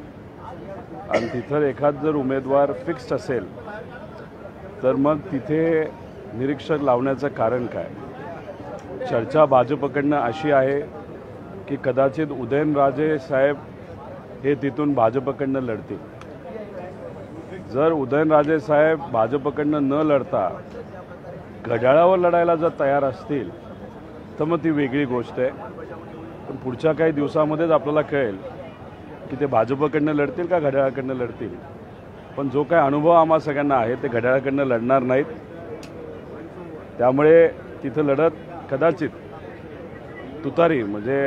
J: आणि तिथं एखाद जर उमेदवार फिक्स्ड असेल तर मग तिथे निरीक्षक लावण्याचं कारण काय. चर्चा भाजपकडनं अशी आहे की कदाचित उदयनराजे साहेब हे तिथून भाजपकडनं लढतील. जर उदयनराजे साहेब भाजपकडनं न लढता घड्याळावर लढायला जर तयार असतील तर मग ती वेगळी गोष्ट आहे. पण पुढच्या काही दिवसामध्येच आपल्याला कळेल की ते भाजपकडनं लढतील का घड्याळाकडनं लढतील. पण जो काय अनुभव आम्हा सगळ्यांना आहे ते घड्याळाकडनं लढणार नाहीत. त्यामुळे तिथं लढत कदाचित तुतारी म्हणजे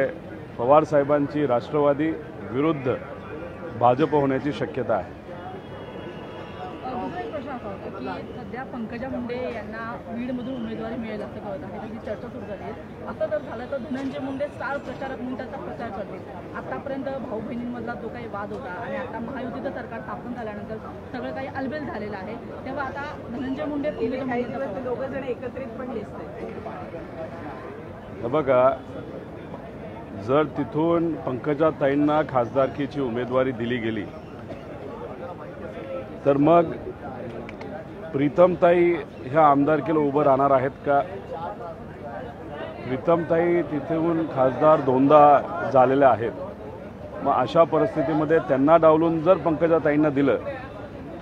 J: पवार साहेबांची राष्ट्रवादी विरुद्ध भाजप होण्याची शक्यता आहे.
K: सध्या पंकजा मुंडे यांना बीडमधून उमेदवारी मिळेल असं कळत आहे, त्याची चर्चा सुरू झाली आहे. असं जर झालं तर धनंजय मुंडे स्टार प्रचारक म्हणून त्याचा प्रचार करतील. आतापर्यंत भाऊ बहिणींमधला जो काही वाद होता आणि आता महायुतीचं सरकार स्थापन झाल्यानंतर सगळं काही अलबेल झालेलं आहे, तेव्हा आता धनंजय मुंडे दोघं जण एकत्रित पण दिसतंय.
J: बघा, जर तिथून पंकजाताईंना खासदारकीची उमेदवारी दिली गेली तर मग प्रीतमताई ह्या आमदारकीला उभं राहणार आहेत का. प्रीतमताई तिथून खासदार 2दा झालेल्या आहेत. मग अशा परिस्थितीमध्ये त्यांना डावलून जर पंकजाताईंना दिलं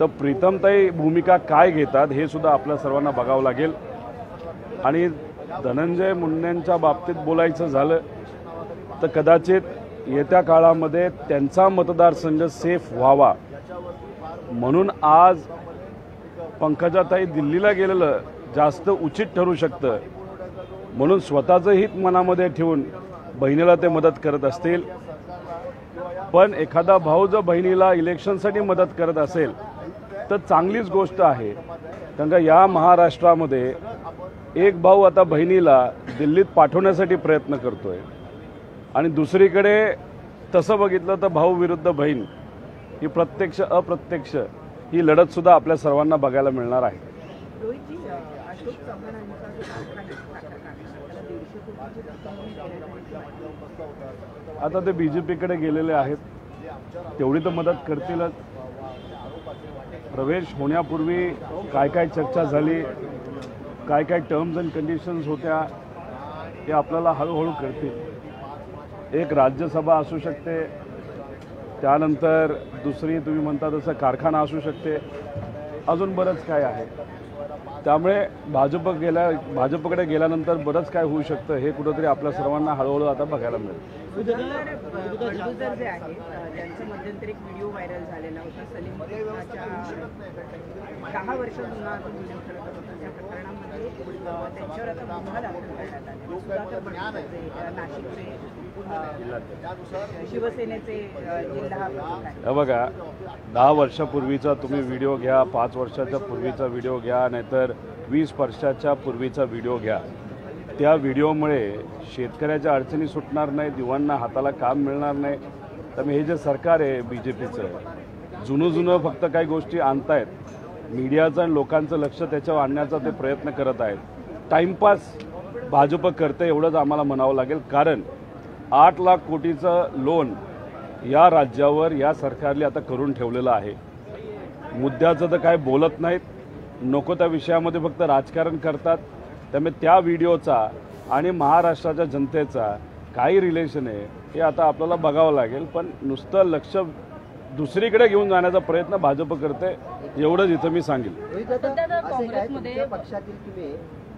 J: तर प्रीतमताई भूमिका काय घेतात हे सुद्धा आपल्या सर्वांना बघावं लागेल. आणि धनंजय मुंडेंच्या बाबतीत बोलायचं झालं तर कदाचित येत्या काळामध्ये त्यांचा मतदारसंघ सेफ व्हावा म्हणून आज पंकजाताई दिल्लीला गेलेलं जास्त उचित ठरू शकतं, म्हणून स्वतःचं हित मनामध्ये ठेवून बहिणीला ते मदत करत असतील. पण एखादा भाऊ जर बहिणीला इलेक्शनसाठी मदत करत असेल तर चांगलीच गोष्ट आहे, कारण का या महाराष्ट्रामध्ये एक भाऊ आता बहिणीला दिल्लीत पाठवण्यासाठी प्रयत्न करतोय आणि दुसरीकडे तसं बघितलं तर भाऊ विरुद्ध बहीण ही प्रत्यक्ष अप्रत्यक्ष ही लढतसुद्धा आपल्या सर्वांना बघायला मिळणार आहे. आता ते BJPकडे गेलेले आहेत, तेवढी तर मदत करतीलच. प्रवेश होण्यापूर्वी काय काय चर्चा झाली, काय काय टर्म्स अँड कंडिशन्स होत्या ते आपल्याला हळूहळू कळतील. एक राज्यसभा असू शकते, त्यानंतर दुसरी तुम्ही म्हणता तसं कारखाना असू शकते, अजून बरंच काय आहे. त्यामुळे भाजपकडे गेल्यानंतर बरंच काय होऊ शकतं हे कुठंतरी आपल्या सर्वांना हळूहळू आता बघायला मिळेल.
L: बुलडोझर जे आहे त्यांचं मध्यंतरी एक व्हिडिओ व्हायरल झालेला होता. सलीम खानच्या 10 वर्ष जुना तो व्हिडिओ करत होता. त्या प्रकरणामध्ये त्यांच्यावर आता गुन्हा दाखल करण्यात आला. सुधाकर बनसोडे नाशिकचे शिवसेनेचे जिल्हा
J: हे बघा, 10 वर्षापूर्वीचा तुम्ही व्हिडिओ घ्या, 5 वर्षाच्या पूर्वीचा व्हिडिओ घ्या, नाहीतर 20 वर्षाच्या पूर्वीचा व्हिडिओ घ्या. त्या व्हिडिओमुळे शेतकऱ्याच्या अडचणी सुटणार नाहीत, युवांना हाताला काम मिळणार नाही. त्यामुळे हे जे सरकार आहे BJPचं जुनं फक्त काही गोष्टी आणतायत, मीडियाचं आणि लोकांचं लक्ष त्याच्यावर आणण्याचा ते प्रयत्न करत आहेत. टाईमपास भाजप करते एवढंच आम्हाला म्हणावं लागेल, कारण 8 लाख कोटीचं लोन या राज्यावर या सरकारने आता करून ठेवलेलं आहे. मुद्द्याचं तर काय बोलत नाहीत, नको त्या विषयामध्ये फक्त राजकारण करतात. त्यामुळे त्या व्हिडिओचा आणि महाराष्ट्राच्या जनतेचा काही रिलेशन आहे हे आता आपल्याला बघावं लागेल. पण नुसतं लक्ष दुसरीकडे घेऊन जाण्याचा प्रयत्न भाजप करते एवढंच इथं मी सांगेल.
L: काँग्रेसमध्ये पक्षातील तुम्ही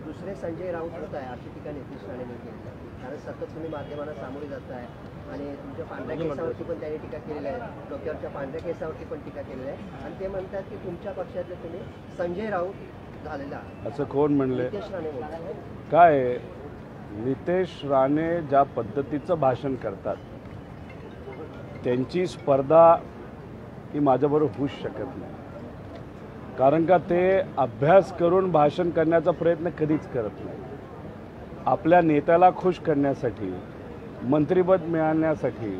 L: दुसरे संजय राऊत होत आहे अशी टीका नितीश राणेंनी केली, कारण सतत तुम्ही माध्यमांना सामोरे जात आहे आणि तुमच्या पांढऱ्या केसावरती पण त्यांनी टीका केलेली आहे, डोक्यावरच्या पांढऱ्या केसावरती पण टीका केलेली आहे आणि ते म्हणतात की तुमच्या पक्षातले तुम्ही संजय राऊत झालेला.
J: असं कोण म्हणले?
L: नितेश राणे म्हणले.
J: काय नितेश राणे ज्या पद्धतीचं भाषण करतात त्यांची स्पर्धा ही माझ्याबरोबर होऊच शकत नाही, कारण का ते अभ्यास करून भाषण करण्याचा प्रयत्न कधीच करत नाही. आपल्या नेत्याला खुश करण्यासाठी, मंत्रिपद मिळवण्यासाठी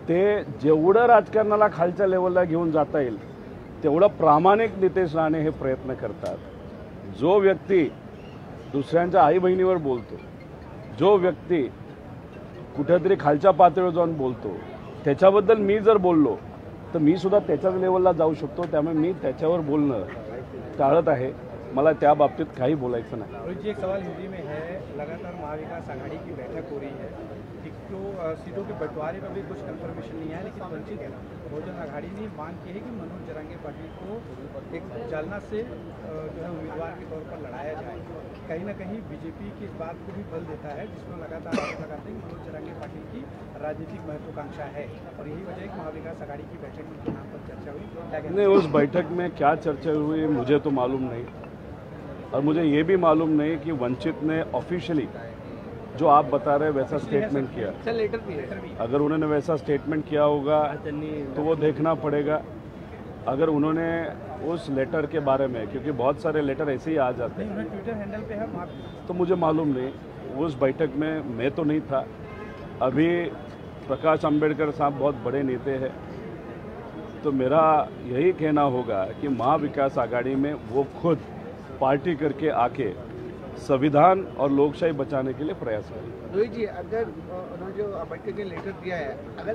J: ते जेवढं राजकारणाला खालच्या लेवलला घेऊन जाता येईल तेवढं प्रामाणिक नितेश राणे हे प्रयत्न करतात. जो व्यक्ती दुसऱ्यांच्या आई बहिणीवर बोलतो, जो व्यक्ती कुठेतरी खालच्या पातळीवर जाऊन बोलतो, त्याच्याबद्दल मी जर बोललो तर मी सुद्धा त्याच्याच लेवलला जाऊ शकतो. त्यामुळे मी त्याच्यावर बोलणं टाळत आहे, मला त्या बाबतीत काही बोलायचं नाही.
M: रोहित जी, एक सवाल हिंदी में है, लगातार महाविकास आघाड़ी की बैठक हो रही है, सीटों के बंटवारे पर भी कुछ कंफर्मेशन नहीं है, लेकिन वंचित बहुजन आघाड़ी ने मांग की है कि मनोज जरांगे पाटिल को एक जालना से जो है उम्मीदवार के तौर पर लड़ाया जाए. कहीं ना कहीं बीजेपी की इस बात को भी बल देता है, जिसमें लगातार आरोप लगाते हैं कि मनोज जरांगे पाटिल की राजनीतिक महत्वाकांक्षा है और यही वजह है कि महाविकास आघाड़ी की बैठक में उनके नाम पर चर्चा हुई.
J: नहीं, उस बैठक में क्या चर्चा हुई मुझे तो मालूम नहीं, और मुझे ये भी मालूम नहीं कि वंचित ने ऑफिशियली जो आप बता रहे वैसा स्टेटमेंट किया.
M: लेटर भी
J: अगर उन्होंने वैसा स्टेटमेंट किया होगा तो वो देखना पड़ेगा. अगर उन्होंने उस लेटर के बारे में, क्योंकि बहुत सारे लेटर ऐसे ही आ जाते हैं,
M: ट्विटर हैंडल पे है,
J: तो मुझे मालूम नहीं. उस बैठक में मैं तो नहीं था. अभी प्रकाश अंबेडकर साहब बहुत बड़े नेता हैं, तो मेरा यही कहना होगा कि महाविकास आघाड़ी में वो खुद पार्टी करके आके संविधान और लोकशाही बचाने के लिए प्रयास करें.
M: रोहित जी, अगर उन्होंने जो अंबेडकर ने लेटर दिया है, अगर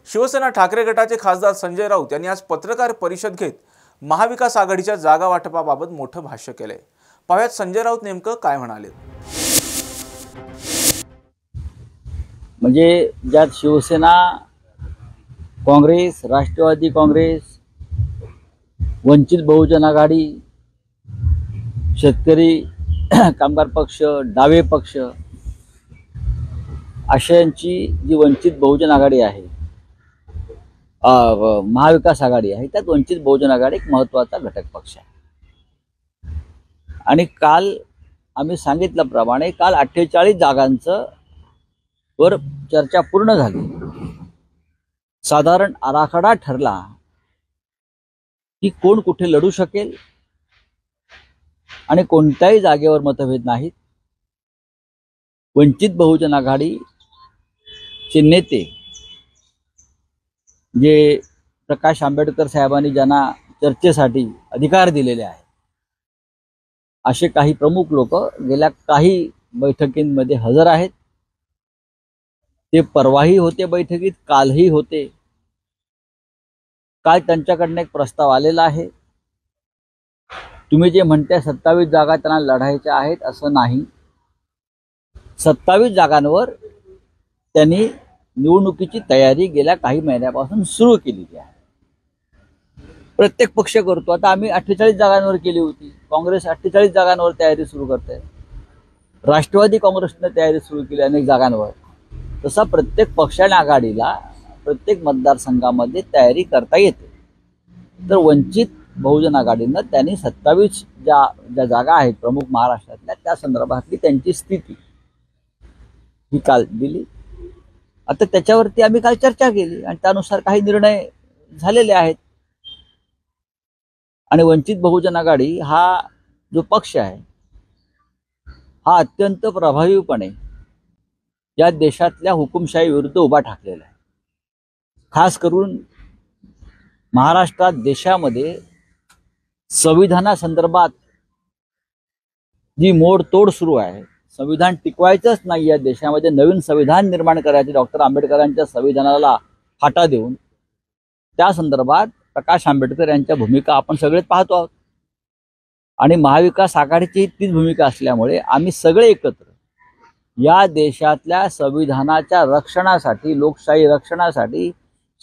A: शिवसेना ठाकरे गटाचे खासदार संजय राऊत यांनी आज पत्रकार परिषद घेत महाविकास आघाडीच्या जागा वाटपाबाबत मोठं भाष्य केलंय. पाहूयात संजय राऊत नेमकं काय म्हणाले.
N: म्हणजे ज्यात शिवसेना, काँग्रेस, राष्ट्रवादी काँग्रेस, वंचित बहुजन आघाडी, शेतकरी कामगार पक्ष, डावे पक्ष अशांची जी वंचित बहुजन आघाडी आहे, महाविकास आघाडी आहे, त्यात वंचित बहुजन आघाडी एक महत्त्वाचा घटक पक्ष आहे. आणि काल आम्ही सांगितल्याप्रमाणे काल 48 जागांचं वर चर्चा पूर्ण झाली. साधारण आराखडा ठरला की कोण कुठे लढू शकेल आणि कोणत्याही जागेवर मतभेद नाहीत. वंचित बहुजन आघाडीचे नेते जे प्रकाश आंबेडकर साहेबांनी ज्यांना चर्चेसाठी अधिकार दिलेले आहेत, असे काही प्रमुख लोक गेल्या काही बैठकींमध्ये हजर आहेत. ते परवाही होते बैठकीत, कालही होते. काल त्यांच्याकडनं एक प्रस्ताव आलेला आहे. तुम्ही जे म्हणताय 27 जागा त्यांना लढायच्या आहेत, असं नाही. 27 जागांवर त्यांनी निवडणुकीची तयारी गेल्या काही महिन्यापासून सुरू केलेली आहे. प्रत्येक पक्ष करतो. आता आम्ही 48 जागांवर केली होती. काँग्रेस 48 जागांवर तयारी सुरू करते. राष्ट्रवादी काँग्रेसने तयारी सुरू केली अनेक जागांवर. तसा प्रत्येक पक्षाने आघाडीला प्रत्येक मतदारसंघामध्ये तयारी करता येते. तर वंचित बहुजन आघाडीनं त्यांनी 27 ज्या जागा आहेत प्रमुख महाराष्ट्रातल्या, त्या संदर्भातली त्यांची स्थिती ही काल दिली. आता त्याच्यावरती आम्ही काल चर्चा केली आणि त्यानुसार काही निर्णय झालेले आहेत. आणि वंचित बहुजन आघाडी हा जो पक्ष आहे हा अत्यंत प्रभावीपणे या देशातल्या हुकुमशाही विरुद्ध उभा ठाकलेला आहे. खास करून महाराष्ट्रात देशामध्ये संविधानासंदर्भात जी मोडतोड सुरू आहे, संविधान टिकवायचंच नाही या देशामध्ये, नवीन संविधान निर्माण करायचे डॉक्टर आंबेडकरांच्या संविधानाला फाटा देऊन, त्या संदर्भात प्रकाश आंबेडकर यांच्या भूमिका आपण सगळेच पाहतो आहोत. आणि महाविकास आघाडीची तीच भूमिका असल्यामुळे आम्ही सगळे एकत्र या देशातल्या संविधानाच्या रक्षणासाठी, लोकशाही रक्षणासाठी,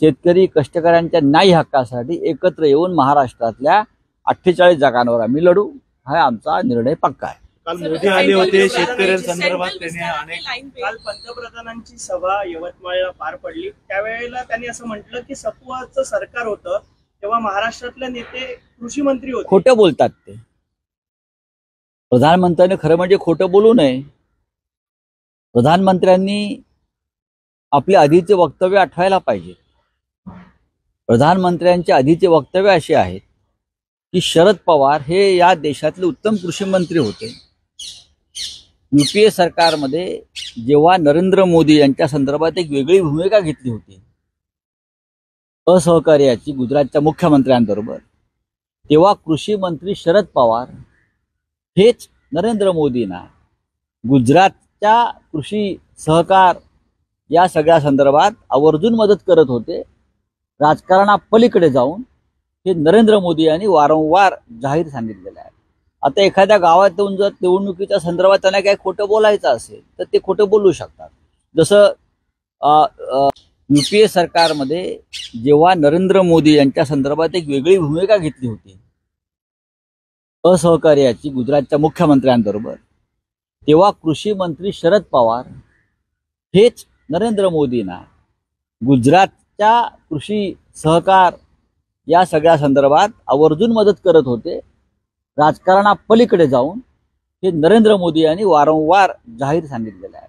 N: शेतकरी कष्टकऱ्यांच्या न्याय हक्कासाठी एकत्र येऊन महाराष्ट्रातल्या 48 जागांवर आम्ही लढू, हा आमचा निर्णय पक्का आहे.
D: काल मोदी आले होते शेतकऱ्यांसंदर्भात, काल पंतप्रधानांची सभा यवतमाळला पार पडली. त्यावेळेला त्यांनी असं म्हटलं की सत्वाचं सरकार होतं तेव्हा महाराष्ट्रातले नेते कृषी मंत्री होते.
N: खोटं बोलतात ते. प्रधानमंत्र्यांनी खरं म्हणजे खोटं बोलू नये. प्रधानमंत्र्यांनी आपले आधीचे वक्तव्य आठवायला पाहिजे. प्रधानमंत्र्यांचे आधीचे वक्तव्य असे आहेत की शरद पवार हे या देशातले उत्तम कृषी मंत्री होते. UPA सरकारमध्ये जेव्हा नरेंद्र मोदी यांच्या संदर्भात एक वेगळी भूमिका घेतली होती असहकार्याची गुजरातच्या मुख्यमंत्र्यांबरोबर, तेव्हा कृषी मंत्री शरद पवार हेच नरेंद्र मोदींना गुजरातच्या कृषी सहकार या सगळ्या संदर्भात आवर्जून मदत करत होते. राजकारणापलीकडे जाऊन हे नरेंद्र मोदी यांनी वारंवार जाहीर सांगितलेलं आहे. आता एखाद्या गावात येऊन जर निवडणुकीच्या संदर्भात त्यांना काही खोटं बोलायचं असेल तर ते खोटं बोलू शकतात. जसं UPA सरकारमध्ये जेव्हा नरेंद्र मोदी यांच्या संदर्भात एक वेगळी भूमिका घेतली होती असहकार्याची गुजरातच्या मुख्यमंत्र्यांबरोबर, तेव्हा कृषी मंत्री शरद पवार हेच नरेंद्र मोदींना गुजरातच्या कृषी सहकार या सगळ्या संदर्भात आवर्जून मदत करत होते. राजकारणापलीकडे जाऊन हे नरेंद्र मोदी यांनी वारंवार जाहीर सांगितलेलं आहे.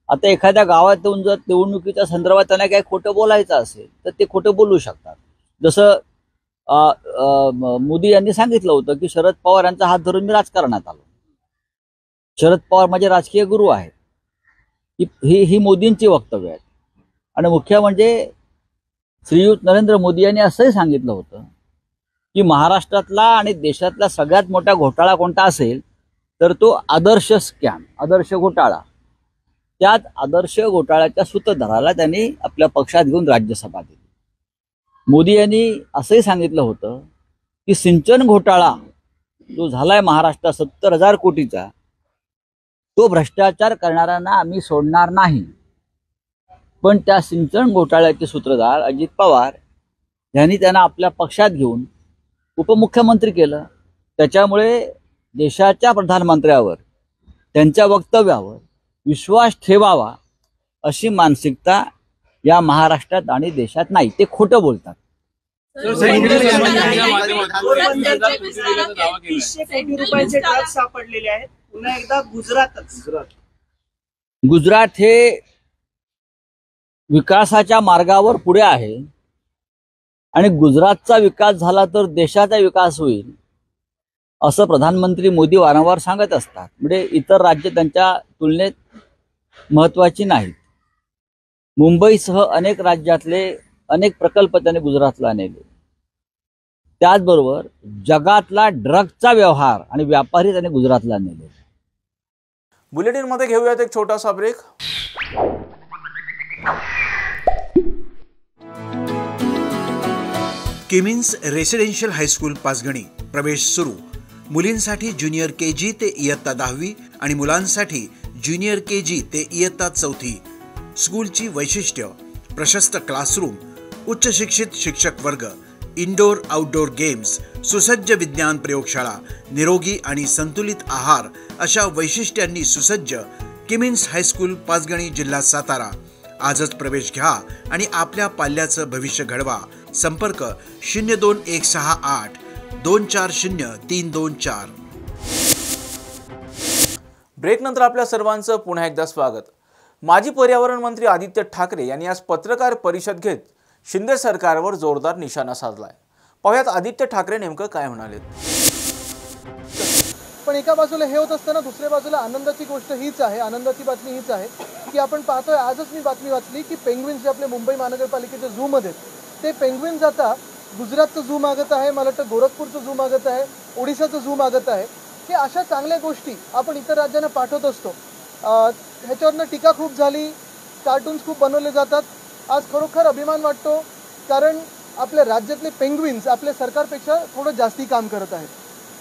N: आता एखाद्या गावात येऊन जर निवडणुकीच्या संदर्भात त्यांना काही खोटं बोलायचं असेल तर ते खोटं बोलू शकतात. जसं मोदी यांनी सांगितलं होतं की शरद पवार यांचा हात धरून मी राजकारणात आलो. शरद पवार माझे राजकीय गुरु आहेत. ही मोदींची वक्तव्य आहेत. आणि मुख्य म्हणजे श्रीयुत नरेंद्र मोदी यांनी असंही सांगितलं होतं की महाराष्ट्रातला आणि देशातला सगळ्यात मोठा घोटाळा कोणता असेल तर तो आदर्श स्कॅम, आदर्श घोटाळा. त्यात आदर्श घोटाळ्याच्या सूत्रधाराला त्यांनी आपल्या पक्षात घेऊन राज्यसभा दिली. मोदी यांनी असंही सांगितलं होतं की सिंचन घोटाळा जो झालाय महाराष्ट्रात 70,000 कोटीचा, तो भ्रष्टाचार करणाऱ्यांना आम्ही सोडणार नाही. पण त्या सिंचन घोटाळ्याचे सूत्रधार अजित पवार यांनी त्यांना आपल्या पक्षात घेऊन उपमुख्यमंत्री केलं. त्याच्यामुळे देशाच्या प्रधानमंत्र्यावर त्यांच्या वक्तव्यावर विश्वास ठेवावा अशी मानसिकता या महाराष्ट्रात आणि देशात नाही. ते खोटं बोलतात.
O: सापडलेले आहेत. पुन्हा एकदा
N: गुजरात हे विकासाच्या मार्गावर पुढे आहे आणि गुजरातचा विकास झाला तर देशाचा विकास होईल असं प्रधानमंत्री मोदी वारंवार सांगत असतात. म्हणजे इतर राज्य त्यांच्या तुलनेत महत्वाची नाहीत. मुंबईसह अनेक राज्यातले अनेक प्रकल्प त्यांनी गुजरातला नेले. त्याचबरोबर जगातला ड्रगचा व्यवहार आणि व्यापारी त्यांनी गुजरातला नेले.
A: बुलेटिनमध्ये घेऊयात एक छोटासा break.
F: Kimmins residential high school Panchgani प्रवेश सुरू. मुलींसाठी ज्युनियर KG ते इयत्ता 10वी आणि मुलांसाठी ज्युनियर KG ते इयत्ता 4थी. स्कूलची वैशिष्ट्य: प्रशस्त क्लासरूम, उच्च शिक्षित शिक्षक वर्ग, इंडोर आउटडोर गेम्स, सुसज्ज विज्ञान प्रयोगशाळा, निरोगी आणि संतुलित आहार अशा वैशिष्ट्यांनी सुसज्ज किमिन्स हायस्कूल पाचगणी, जिल्हा सातारा. आजच प्रवेश घ्या आणि आपल्या पाल्याचं भविष्य घडवा. संपर्क 02168 240 324.
A: ब्रेक नंतर आपल्या सर्वांचं पुन्हा एकदा स्वागत. माजी पर्यावरण मंत्री आदित्य ठाकरे यांनी आज पत्रकार परिषद घेत शिंदे सरकारवर जोरदार निशाणा साधलाय. पाहुयात आदित्य ठाकरे नेमकं काय म्हणाले.
P: पण एका बाजूला हे होत असताना दुसऱ्या बाजूला आनंदाची गोष्ट हीच आहे, आनंदाची बातमी हीच आहे की आपण पाहतोय, आजच मी बातमी वाचली की पेंग्विन्स जे आपल्या मुंबई महानगरपालिकेच्या झू मध्ये, ते पेंग्विन्स आता गुजरातचं झू मागत आहे, मला वाटतं गोरखपूरचं झू मागत आहे, ओडिशाचं झू मागत आहे. की अशा चांगल्या गोष्टी आपण इतर राज्यांना पाठवत असतो. ह्याच्यावरनं टीका खूप झाली, कार्टून्स खूप बनवले जातात. आज खरोखर अभिमान वाटतो, कारण आपल्या राज्यातले पेंग्विन्स आपल्या सरकारपेक्षा थोडं जास्ती काम करत आहेत.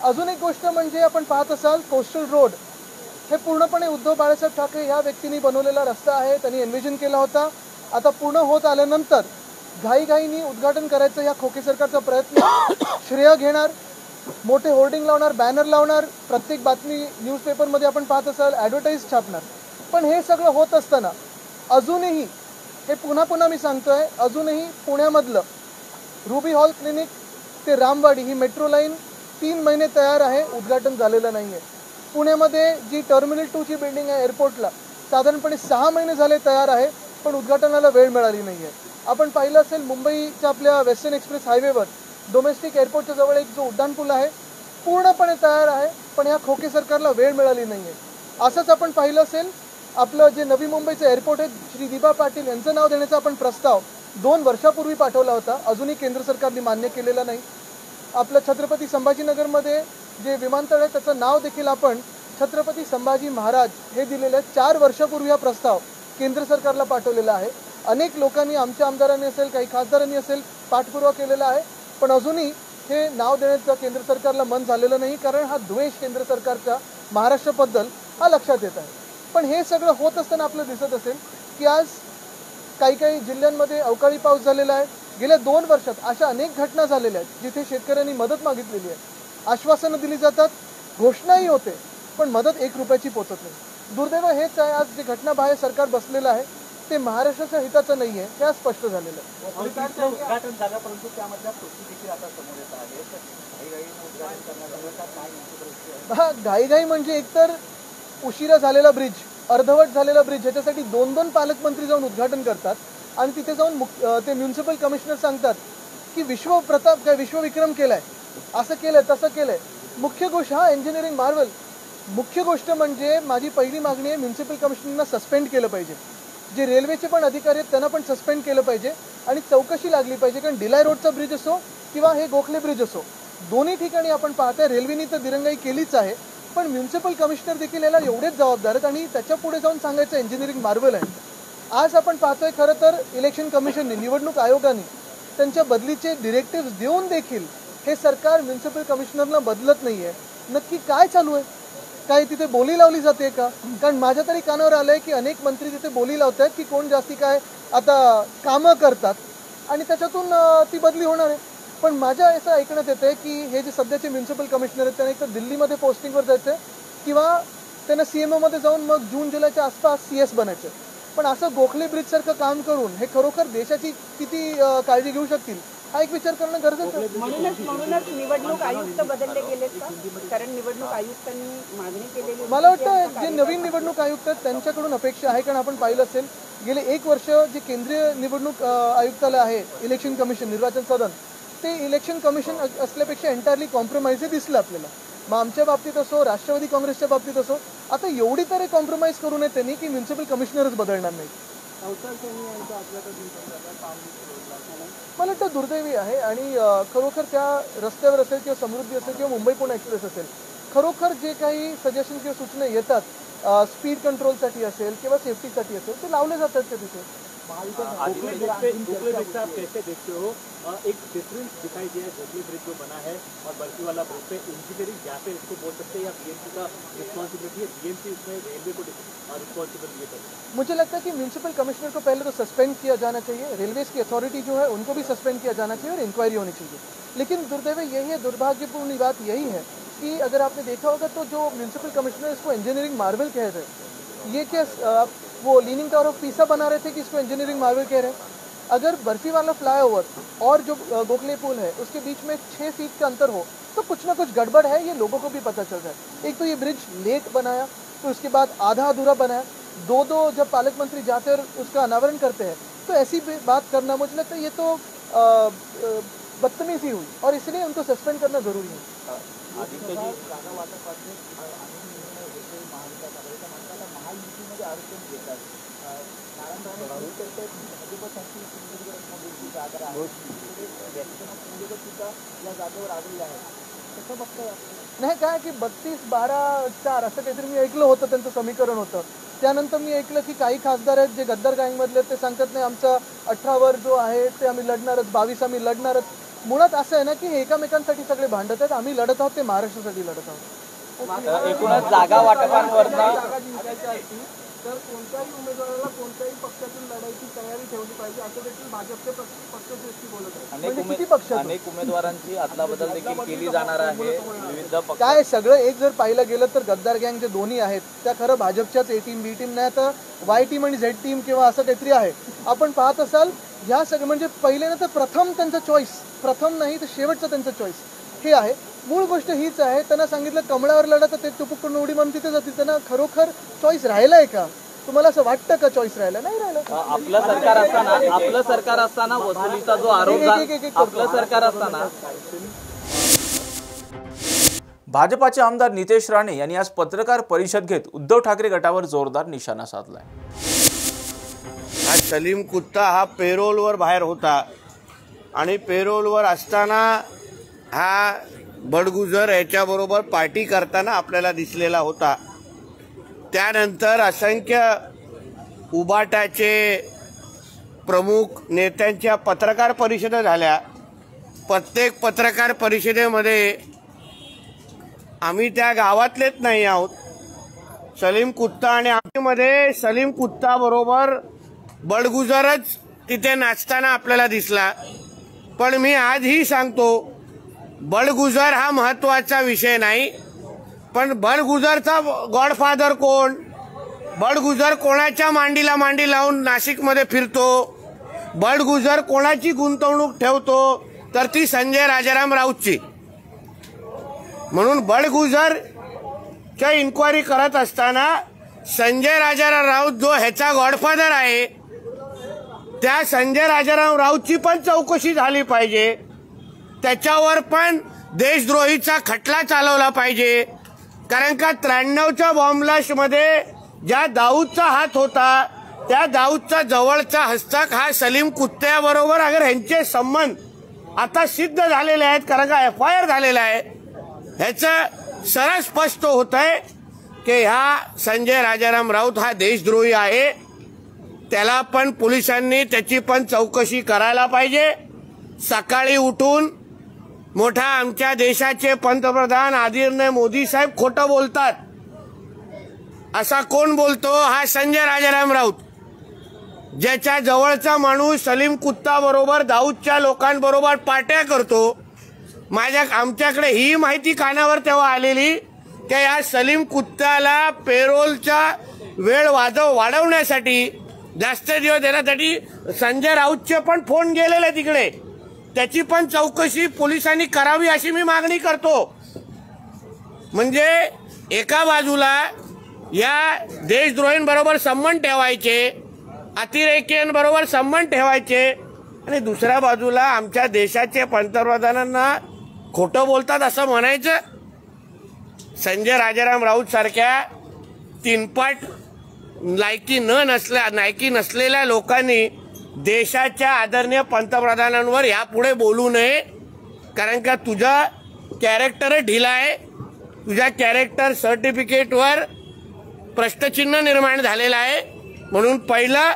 P: अजून एक गोष्ट म्हणजे आपण पाहत असाल, कोस्टल रोड हे पूर्णपणे उद्धव बाळासाहेब ठाकरे ह्या व्यक्तींनी बनवलेला रस्ता आहे. त्यांनी एन्व्हिजन केला होता. आता पूर्ण होत आल्यानंतर घाईघाईनी उद्घाटन करायचं या खोके सरकारचा प्रयत्न. श्रेय घेणार, मोठे होर्डिंग लावणार, बॅनर लावणार, प्रत्येक बातमी न्यूजपेपरमध्ये आपण पाहत असाल ॲडव्हर्टाईज छापणार. पण हे सगळं होत असताना अजूनही, हे पुन्हा पुन्हा मी सांगतोय, अजूनही पुण्यामधलं रुबी हॉल क्लिनिक ते रामवाडी ही मेट्रो लाईन 3 महिने तयार आहे, उद्घाटन झालेलं नाही आहे. पुण्यामध्ये जी टर्मिनल 2ची बिल्डिंग आहे एअरपोर्टला, साधारणपणे 6 महिने झाले तयार आहे, पण उद्घाटनाला वेळ मिळाली नाही आहे. आपण पाहिलं असेल मुंबईच्या आपल्या वेस्टर्न एक्सप्रेस हायवेवर डोमेस्टिक एअरपोर्टच्या जवळ एक जो उड्डाणपूल आहे पूर्णपणे तयार आहे, पण या खोके सरकारला वेळ मिळाली नाही आहे. असंच आपण पाहिलं असेल, आपलं जे नवी मुंबईचं एअरपोर्ट आहे, श्री दिबा पाटील यांचं नाव देण्याचा आपण प्रस्ताव 2 वर्षापूर्वी पाठवला होता, अजूनही केंद्र सरकारने मान्य केलेला नाही. आपलं छत्रपती संभाजीनगरमध्ये जे विमानतळ आहे त्याचं नाव देखील आपण छत्रपती संभाजी महाराज हे दिलेलं आहे. 4 वर्षापूर्वी हा प्रस्ताव केंद्र सरकारला पाठवलेला आहे. अनेक लोकांनी, आमच्या आमदारांनी असेल, काही खासदारांनी असेल, पाठपुरावा केलेला आहे, पण अजूनही हे नाव देण्याचं केंद्र सरकारला मन झालेलं नाही, कारण हा द्वेष केंद्र सरकारचा महाराष्ट्राबद्दल हा लक्षात येत आहे. पण हे सगळं होत असताना आपलं दिसत असेल की आज काही जिल्ह्यांमध्ये अवकाळी पाऊस झालेला आहे. गेल्या 2 वर्षात अशा अनेक घटना झालेल्या आहेत जिथे शेतकऱ्यांनी मदत मागितलेली आहे, आश्वासनं दिली जातात, घोषणाही होते, पण मदत 1 रुपयाची पोचत नाही. दुर्दैव हेच आहे, आज जे घटनाबाह्य सरकार बसलेलं आहे ते महाराष्ट्राच्या हिताचं नाही आहे, हे आज स्पष्ट झालेलं आहे.
O: उद्घाटन झालं, परंतु त्यामधल्या त्रुटी देखील आता समोर येत
P: आहे. घाईघाई म्हणजे एकतर उशिरा झालेला ब्रिज, अर्धवट झालेला ब्रिज, ह्याच्यासाठी 2-2 पालकमंत्री जाऊन उद्घाटन करतात आणि तिथे जाऊन ते म्युन्सिपल कमिशनर सांगतात की विश्वप्रताप काय विश्वविक्रम केलाय, असं केलंय, तसं केलंय. मुख्य गोष्ट, हा इंजिनिअरिंग मार्वल, मुख्य गोष्ट म्हणजे माझी पहिली मागणी आहे, म्युन्सिपल कमिशनरना सस्पेंड केलं पाहिजे. जे रेल्वेचे पण अधिकारी आहेत त्यांना पण सस्पेंड केलं पाहिजे आणि चौकशी लागली पाहिजे. कारण डिलाय रोडचा ब्रिज असो किंवा हे गोखले ब्रिज असो, दोन्ही ठिकाणी आपण पाहतोय रेल्वेने तर दिरंगाई केलीच आहे, पण म्युन्सिपल कमिशनर देखील याला एवढेच जबाबदार आहेत आणि त्याच्या पुढे जाऊन सांगायचं इंजिनिअरिंग मार्वल आहे. आज आपण पाहतोय खरं तर इलेक्शन कमिशनने, निवडणूक आयोगाने त्यांच्या बदलीचे डिरेक्टिव्ह देऊन देखील हे सरकार म्युन्सिपल कमिशनरला बदलत नाही आहे. नक्की काय चालू आहे? काय तिथे बोली लावली जाते का? कारण माझ्या तरी कानावर आलंय की अनेक मंत्री तिथे बोली लावतात की कोण जास्ती काय आता कामं करतात आणि त्याच्यातून ती बदली होणार आहे. पण माझ्या असं ऐकण्यात येतं की हे जे सध्याचे म्युन्सिपल कमिशनर आहेत त्यांना एक तर दिल्लीमध्ये पोस्टिंगवर जायचं आहे किंवा त्यांना CMOमध्ये जाऊन मग जून जुलैच्या आसपास CS बनायचं. पण असं गोखले ब्रिजसारखं काम करून हे खरोखर देशाची किती काळजी घेऊ शकतील हा एक विचार करणं गरजेचं आहे.
Q: म्हणूनच निवडणूक आयुक्त बदलले गेलेत का? कारण निवडणूक आयुक्तांनी मागणी केलेली.
P: मला वाटतं जे नवीन निवडणूक आयुक्त आहेत त्यांच्याकडून अपेक्षा आहे, कारण आपण पाहिलं असेल गेले 1 वर्ष जे केंद्रीय निवडणूक आयुक्तालय आहे इलेक्शन कमिशन निर्वाचन सदन ते इलेक्शन कमिशन असल्यापेक्षा एंटायरली कॉम्प्रोमाइज दिसलं आपल्याला. मग आमच्या बाबतीत असो राष्ट्रवादी काँग्रेसच्या बाबतीत असो आता एवढी तरी कॉम्प्रोमाइज करू नये त्यांनी की म्युन्सिपल कमिशनरच बदलणार नाही. मला वाटतं दुर्दैवी आहे आणि खरोखर त्या रस्त्यावर असेल किंवा समृद्धी असेल किंवा मुंबई पुणे एक्सप्रेस असेल खरोखर जे काही सजेशन किंवा सूचना येतात स्पीड कंट्रोलसाठी असेल किंवा सेफ्टीसाठी असेल ते लावले जातात ते तिथे.
O: गोखले ब्रिज से आप कैसे देखते हो? एक डिफरेंस दिखाई दिया है गोखले ब्रिज जो बना है और बर्फी वाला ब्रिज पे इंजीनियरिंग गैप है इसको बोल सकते हैं या BMC का रिस्पॉन्सिबिलिटी है? BMC उसमें रेलवे को रिस्पॉन्सिबिलिटी है?
P: मुझे लगता है कि म्युनिसिपल कमिश्नर को पहले तो सस्पेंड किया जाना चाहिए, रेलवेज की अथॉरिटी जो है उनको भी सस्पेंड किया जाना चाहिए और इंक्वायरी होनी चाहिए. लेकिन दुर्दैव यही है, दुर्भाग्यपूर्ण बात यही है कि अगर आपने देखा होगा तो जो म्युनिसिपल कमिश्नर इसको इंजीनियरिंग मार्वल कह रहे हैं. ये क्या वो लीनिंग टावर ऑफ पीसा बना रहे थे कि इसको इंजीनियरिंग मार्वल कह रहे हैं? अगर बर्फी वाला फ्लाईओवर और जो गोखले पुल है उसके बीच में 6 फीट का अंतर हो तो कुछ ना कुछ गड़बड़ है, ये लोगों को भी पता चल रहा है. एक तो ये ब्रिज लेट बनाया तो उसके बाद आधा अधूरा बनाया, दो जब पालक मंत्री जाते हैं और उसका अनावरण करते हैं तो ऐसी बात करना मुझे लगता है ये तो बदतमीजी हुई और इसलिए उनको सस्पेंड करना जरूरी है. नाही काय की 32-12-4 असं काहीतरी मी ऐकलं होतं त्यांचं समीकरण होतं. त्यानंतर मी ऐकलं की काही खासदार आहेत जे गद्दार गँगमधले ते सांगतात नाही आमचा 18 वर जो आहे ते आम्ही लढणारच, 22 आम्ही लढणारच. मुळात असं आहे ना की हे एकामेकांसाठी सगळे भांडत आहेत, आम्ही लढत आहोत ते महाराष्ट्रासाठी लढत आहोत.
O: एकूणच जागा वाटपांवरनं
P: तर कोणत्याही उमेदवाराला कोणत्याही पक्षातून लढायची तयारी ठेवली पाहिजे असं देखील भाजपचे पक्षश्रेष्ठी बोलत आहेत.
O: अनेक उमेदवारांची अदलाबदल देखील केली जाणार आहे विविध पक्ष.
P: काय सगळं एक जर पाहिलं गेलं तर गद्दार गँग जे दोन्ही आहेत त्या खरं भाजपच्याच A टीम B टीम नाही तर Y टीम आणि Z टीम किंवा असं काहीतरी आहे. आपण पाहत असाल ह्या सगळं म्हणजे पहिले ना तर प्रथम त्यांचं चॉईस, प्रथम नाही तर शेवटचं त्यांचं चॉईस हे आहे. मूळ गोष्ट हीच आहे, त्यांना सांगितलं कमळावर लढा तर ते टुपुक करून उडी मारून तिथे जातील. त्यांना खरोखर चॉईस राहिलाय का? तुम्हाला असं वाटतं का चॉईस राहिला? नाही राहिलं.
O: आपलं सरकार असताना वसुलीचा जो आरोप आपलं सरकार असताना
A: भाजपाचे आमदार नितेश राणे यांनी आज पत्रकार परिषद घेत उद्धव ठाकरे गटावर जोरदार निशाणा साधलाय.
R: आज सलीम कुत्ता हा पेरोलवर बाहेर होता आणि पेरोलवर असताना हा बडगुजर याच्याबरोबर पार्टी करताना आपल्याला दिसलेला होता. त्यानंतर असंख्य उबाटाचे प्रमुख नेत्यांच्या पत्रकार परिषदा झाल्या. प्रत्येक पत्रकार परिषदेमध्ये आम्ही त्या गावातलेच नाही आहोत. सलीम कुत्ता आणि आमच्यामध्ये सलीम कुत्ता बरोबर बडगुजरच तिथे नाचताना आपल्याला दिसला. पण मी आजही सांगतो बडगुजर हा महत्त्वाचा विषय नाही, पण बडगुजरचा गॉडफादर कोण? बडगुजर कोणाच्या मांडीला मांडी लावून नाशिकमध्ये फिरतो? बडगुजर कोणाची गुंतवणूक ठेवतो? तर ती संजय राजाराम राऊतची. म्हणून बडगुजरच्या इन्क्वायरी करत असताना संजय राजाराम राऊत जो ह्याचा गॉडफादर आहे त्या संजय राजाराम राऊतची पण चौकशी झाली पाहिजे. त्याच्यावर पण देशद्रोहीचा खटला चालवला पाहिजे. कारण का 93च्या बॉम्ब ब्लास्टमध्ये ज्या दाऊदचा हात होता त्या दाऊदचा जवळचा हस्तक हा सलीम कुत्त्याबरोबर अगर ह्यांचे संबंध आता सिद्ध झालेले आहेत, कारण का FIR झालेला आहे, ह्याचं सरळ स्पष्ट होत आहे की हा संजय राजाराम राऊत हा देशद्रोही आहे. त्याला पण पोलिसांनी त्याची पण चौकशी करायला पाहिजे. सकाळी उठून मोठा आमच्या देशाचे पंतप्रधान आदरणीय मोदी साहेब खोटं बोलतात असा कोण बोलतो? हा संजय राजाराम राऊत. ज्याच्या जवळचा माणूस सलीम कुत्ता बरोबर दाऊदच्या लोकांबरोबर पार्ट्या करतो, आमच्याकडे ही माहिती कानावर तेव्हा आलेली की या सलीम कुत्ताला पेरोलचा वेळ वाढवण्यासाठी, जास्त दिवस देण्यासाठी संजय राऊतचे पण फोन गेलेले तिकडे, त्याची पण चौकशी पोलिसांनी करावी अशी मी मागणी करतो. म्हणजे एका बाजूला या देशद्रोहींबरोबर संबंध ठेवायचे, अतिरेक्यांबरोबर संबंध ठेवायचे, आणि दुसऱ्या बाजूला आमच्या देशाचे पंतप्रधानांना खोटं बोलतात असं म्हणायचं. संजय राजाराम राऊत सारख्या तीनपाट लायकी नसलेल्या लोकांनी देशाच्या आदरणीय पंतप्रधानांवर यापुढे बोलू नये, कारण का तुझा कॅरेक्टर ढिला आहे. तुझ्या कॅरेक्टर सर्टिफिकेटवर प्रश्नचिन्ह निर्माण झालेलं आहे. म्हणून पहिला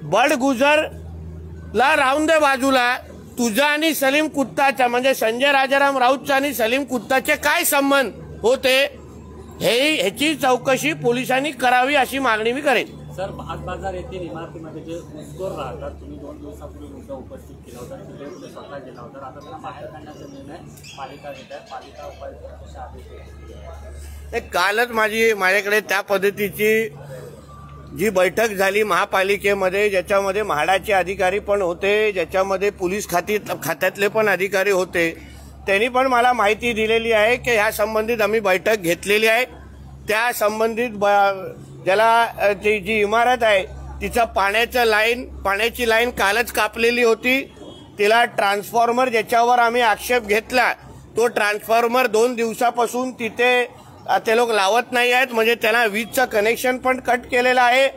R: बडगुजरला राहून दे बाजूला. तुझा आणि सलीम कुत्ताचा म्हणजे संजय राजाराम राऊतचा आणि सलीम कुत्ताचे काय संबंध होते ह्याची चौकशी पोलिसांनी करावी अशी मागणी मी करेन.
O: सर, भाग बाजार येथील इमारतीमध्ये जे घुसखोर राहतात, तुम्ही 2 दिवसापूर्वी मुद्दा उपस्थित केला होता, जिल्ह्यामध्ये स्वतः गेला होता, आता त्यांना मागे काढण्याचा निर्णय पालिका घेत आहे. पालिका उपायुक्त आदेश
R: कालच माझ्याकडे त्या पद्धतीची जी बैठक झाली महापालिकेमध्ये, ज्याच्यामध्ये म्हाडाचे अधिकारी पण होते, ज्याच्यामध्ये पोलीस खात्यातले पण अधिकारी होते, त्यांनी पण मला माहिती दिलेली आहे की ह्या संबंधित आम्ही बैठक घेतलेली आहे. त्या संबंधित ज्याला जी इमारत आहे तिचा पाण्याची लाईन कालच कापलेली होती. तिला ट्रान्सफॉर्मर ज्याच्यावर आम्ही आक्षेप घेतला तो ट्रान्सफॉर्मर 2 दिवसापासून तिथे ते लोक लावत नाही आहेत, म्हणजे त्यांना वीजचं कनेक्शन पण कट केलेलं आहे.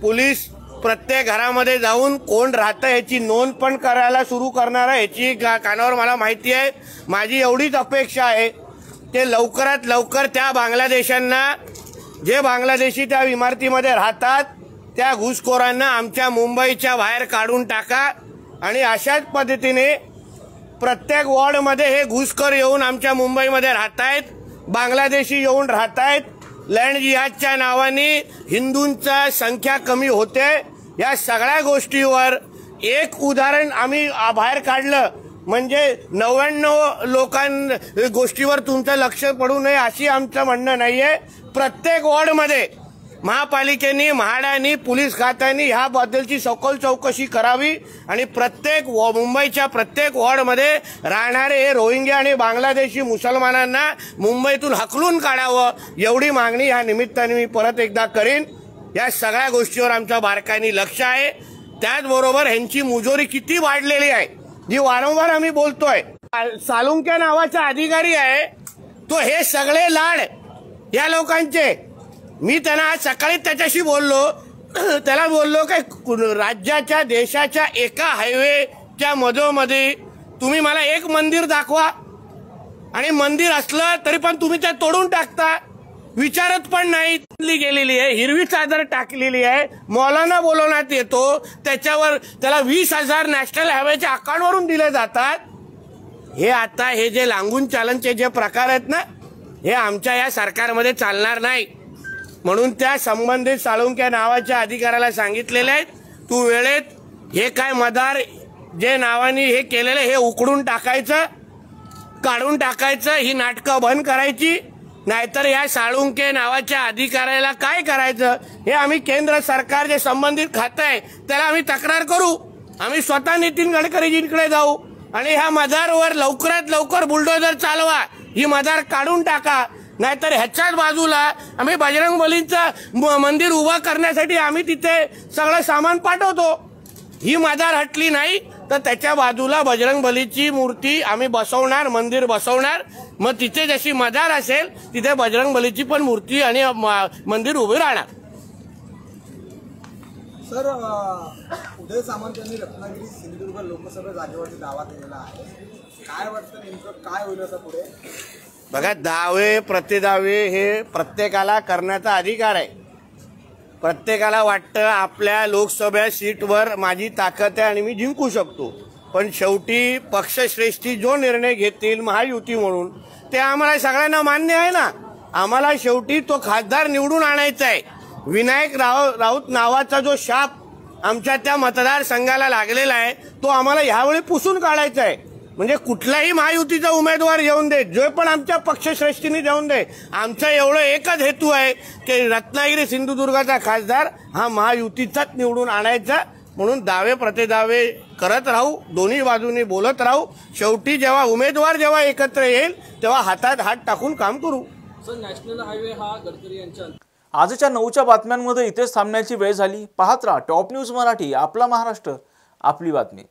R: पोलीस प्रत्येक घरामध्ये जाऊन कोण राहतं याची नोंद पण करायला सुरू करणार आहे, याची कानावर मला माहिती आहे. माझी एवढीच अपेक्षा आहे ते लवकरात लवकर त्या बांगलादेशांना, जे बांगलादेशी त्या इमारतीमध्ये राहतात, त्या घुसखोरांना आमच्या मुंबईच्या बाहेर काढून टाका. आणि अशाच पद्धतीने प्रत्येक वॉर्डमध्ये हे घुसखोर येऊन आमच्या मुंबईमध्ये राहत आहेत, बांगलादेशी येऊन राहत आहेत. लँड जिहादच्या नावाने हिंदूंचा संख्या कमी होते. या सगळ्या गोष्टीवर एक उदाहरण आम्ही बाहेर काढलं म्हणजे 99 गोष्टीवर तुमचं लक्ष पडू नये अशी आमचं म्हणणं नाहीये. प्रत्येक वॉर्डमध्ये महापालिकेने, म्हाडानी, पोलीस खात्याने ह्याबद्दलची सखोल चौकशी करावी आणि मुंबईच्या प्रत्येक वॉर्डमध्ये राहणारे हे रोहिंग्या आणि बांगलादेशी मुसलमानांना मुंबईतून हकलून काढावं एवढी मागणी या निमित्ताने मी परत एकदा करीन. या सगळ्या गोष्टीवर आमच्या बारकाईने लक्ष आहे. त्याचबरोबर ह्यांची मुजोरी किती वाढलेली आहे जी वारंवार आम्ही बोलतोय. सालुंके नावाचा अधिकारी आहे तो हे सगळे लाड या लोकांचे. मी त्यांना आज सकाळी त्याच्याशी बोललो, त्याला बोललो की राज्याच्या देशाच्या एका हायवेच्या मधोमध्ये तुम्ही मला एक मंदिर दाखवा आणि मंदिर असलं तरी पण तुम्ही ते तोडून टाकता, विचारत पण नाही. गेलेली आहे, हिरवी चादर टाकलेली आहे, मौलाना बोलवण्यात येतो, त्याच्यावर त्याला 20,000 नॅशनल हायवेच्या अकाउंटवरून दिले जातात. हे जे लांगून चालनचे जे प्रकार आहेत ना, हे आमच्या या सरकारमध्ये चालणार नाही. म्हणून त्या संबंधित साळुंके नावाच्या अधिकाऱ्याला सांगितलेले आहेत, तू वेळेत हे काय मदार जे नावाने हे केलेलं हे उकडून टाकायचं, काढून टाकायचं, ही नाटकं बंद करायची. नाहीतर या साळुंके नावाच्या अधिकाऱ्याला काय करायचं हे आम्ही केंद्र सरकार जे संबंधित खातं आहे त्याला आम्ही तक्रार करू. आम्ही स्वतः नितीन गडकरीजींकडे जाऊ आणि ह्या मदारवर लवकरात लवकर बुलडोजर चालवा, ही मदार काढून टाका. नाहीतर ह्याच्याच बाजूला आम्ही बजरंगबलीचं मंदिर उभं करण्यासाठी आम्ही तिथे सगळं सामान पाठवतो. ही मदार हटली नाही तर त्याच्या बाजूला बजरंगबलीची मूर्ती आम्ही बसवणार, मंदिर बसवणार. मग तिथे जशी मदार असेल तिथे बजरंगबलीची पण मूर्ती आणि मंदिर उभे राहणार.
S: सर, उदय सामंत यांनी रत्नागिरी सिंधुदुर्ग लोकसभा जागेवरती दावा केलेला आहे. काय वाटतं नेमकं काय होईल असं पुढे?
R: बघा, दावे प्रतिदावे हे प्रत्येकाला करण्याचा अधिकार आहे. प्रत्येकाला वाटतं आपल्या लोकसभा सीटवर माझी ताकद आहे आणि मी जिंकू शकतो. पण शेवटी पक्षश्रेष्ठी जो निर्णय घेतील महायुती म्हणून ते आम्हाला सगळ्यांना मान्य आहे ना. आम्हाला शेवटी तो खासदार निवडून आणायचा आहे. विनायक राऊत नावाचा जो शाप आमच्या त्या मतदारसंघाला लागलेला आहे तो आम्हाला ह्यावेळी पुसून काढायचा आहे. म्हणजे कुठलाही महायुतीचा उमेदवार येऊन दे, जो पण आमच्या पक्षश्रेष्ठीने येऊन दे, आमचा एवढं एकच हेतू आहे की रत्नागिरी सिंधुदुर्गाचा खासदार हा महायुतीचाच निवडून आणायचा. म्हणून दावे प्रतिदावे करत राहू, दोन्ही बाजूनी बोलत राहू. शेवटी जेव्हा उमेदवार एकत्र येईल तेव्हा हातात हात टाकून काम करू.
T: नॅशनल हायवे हा गडकरी यांच्या
A: आजच्या 9च्या बातम्यांमध्ये इथेच थांबण्याची वेळ झाली. पाहत राहा टॉप न्यूज मराठी, आपला महाराष्ट्र, आपली बातमी.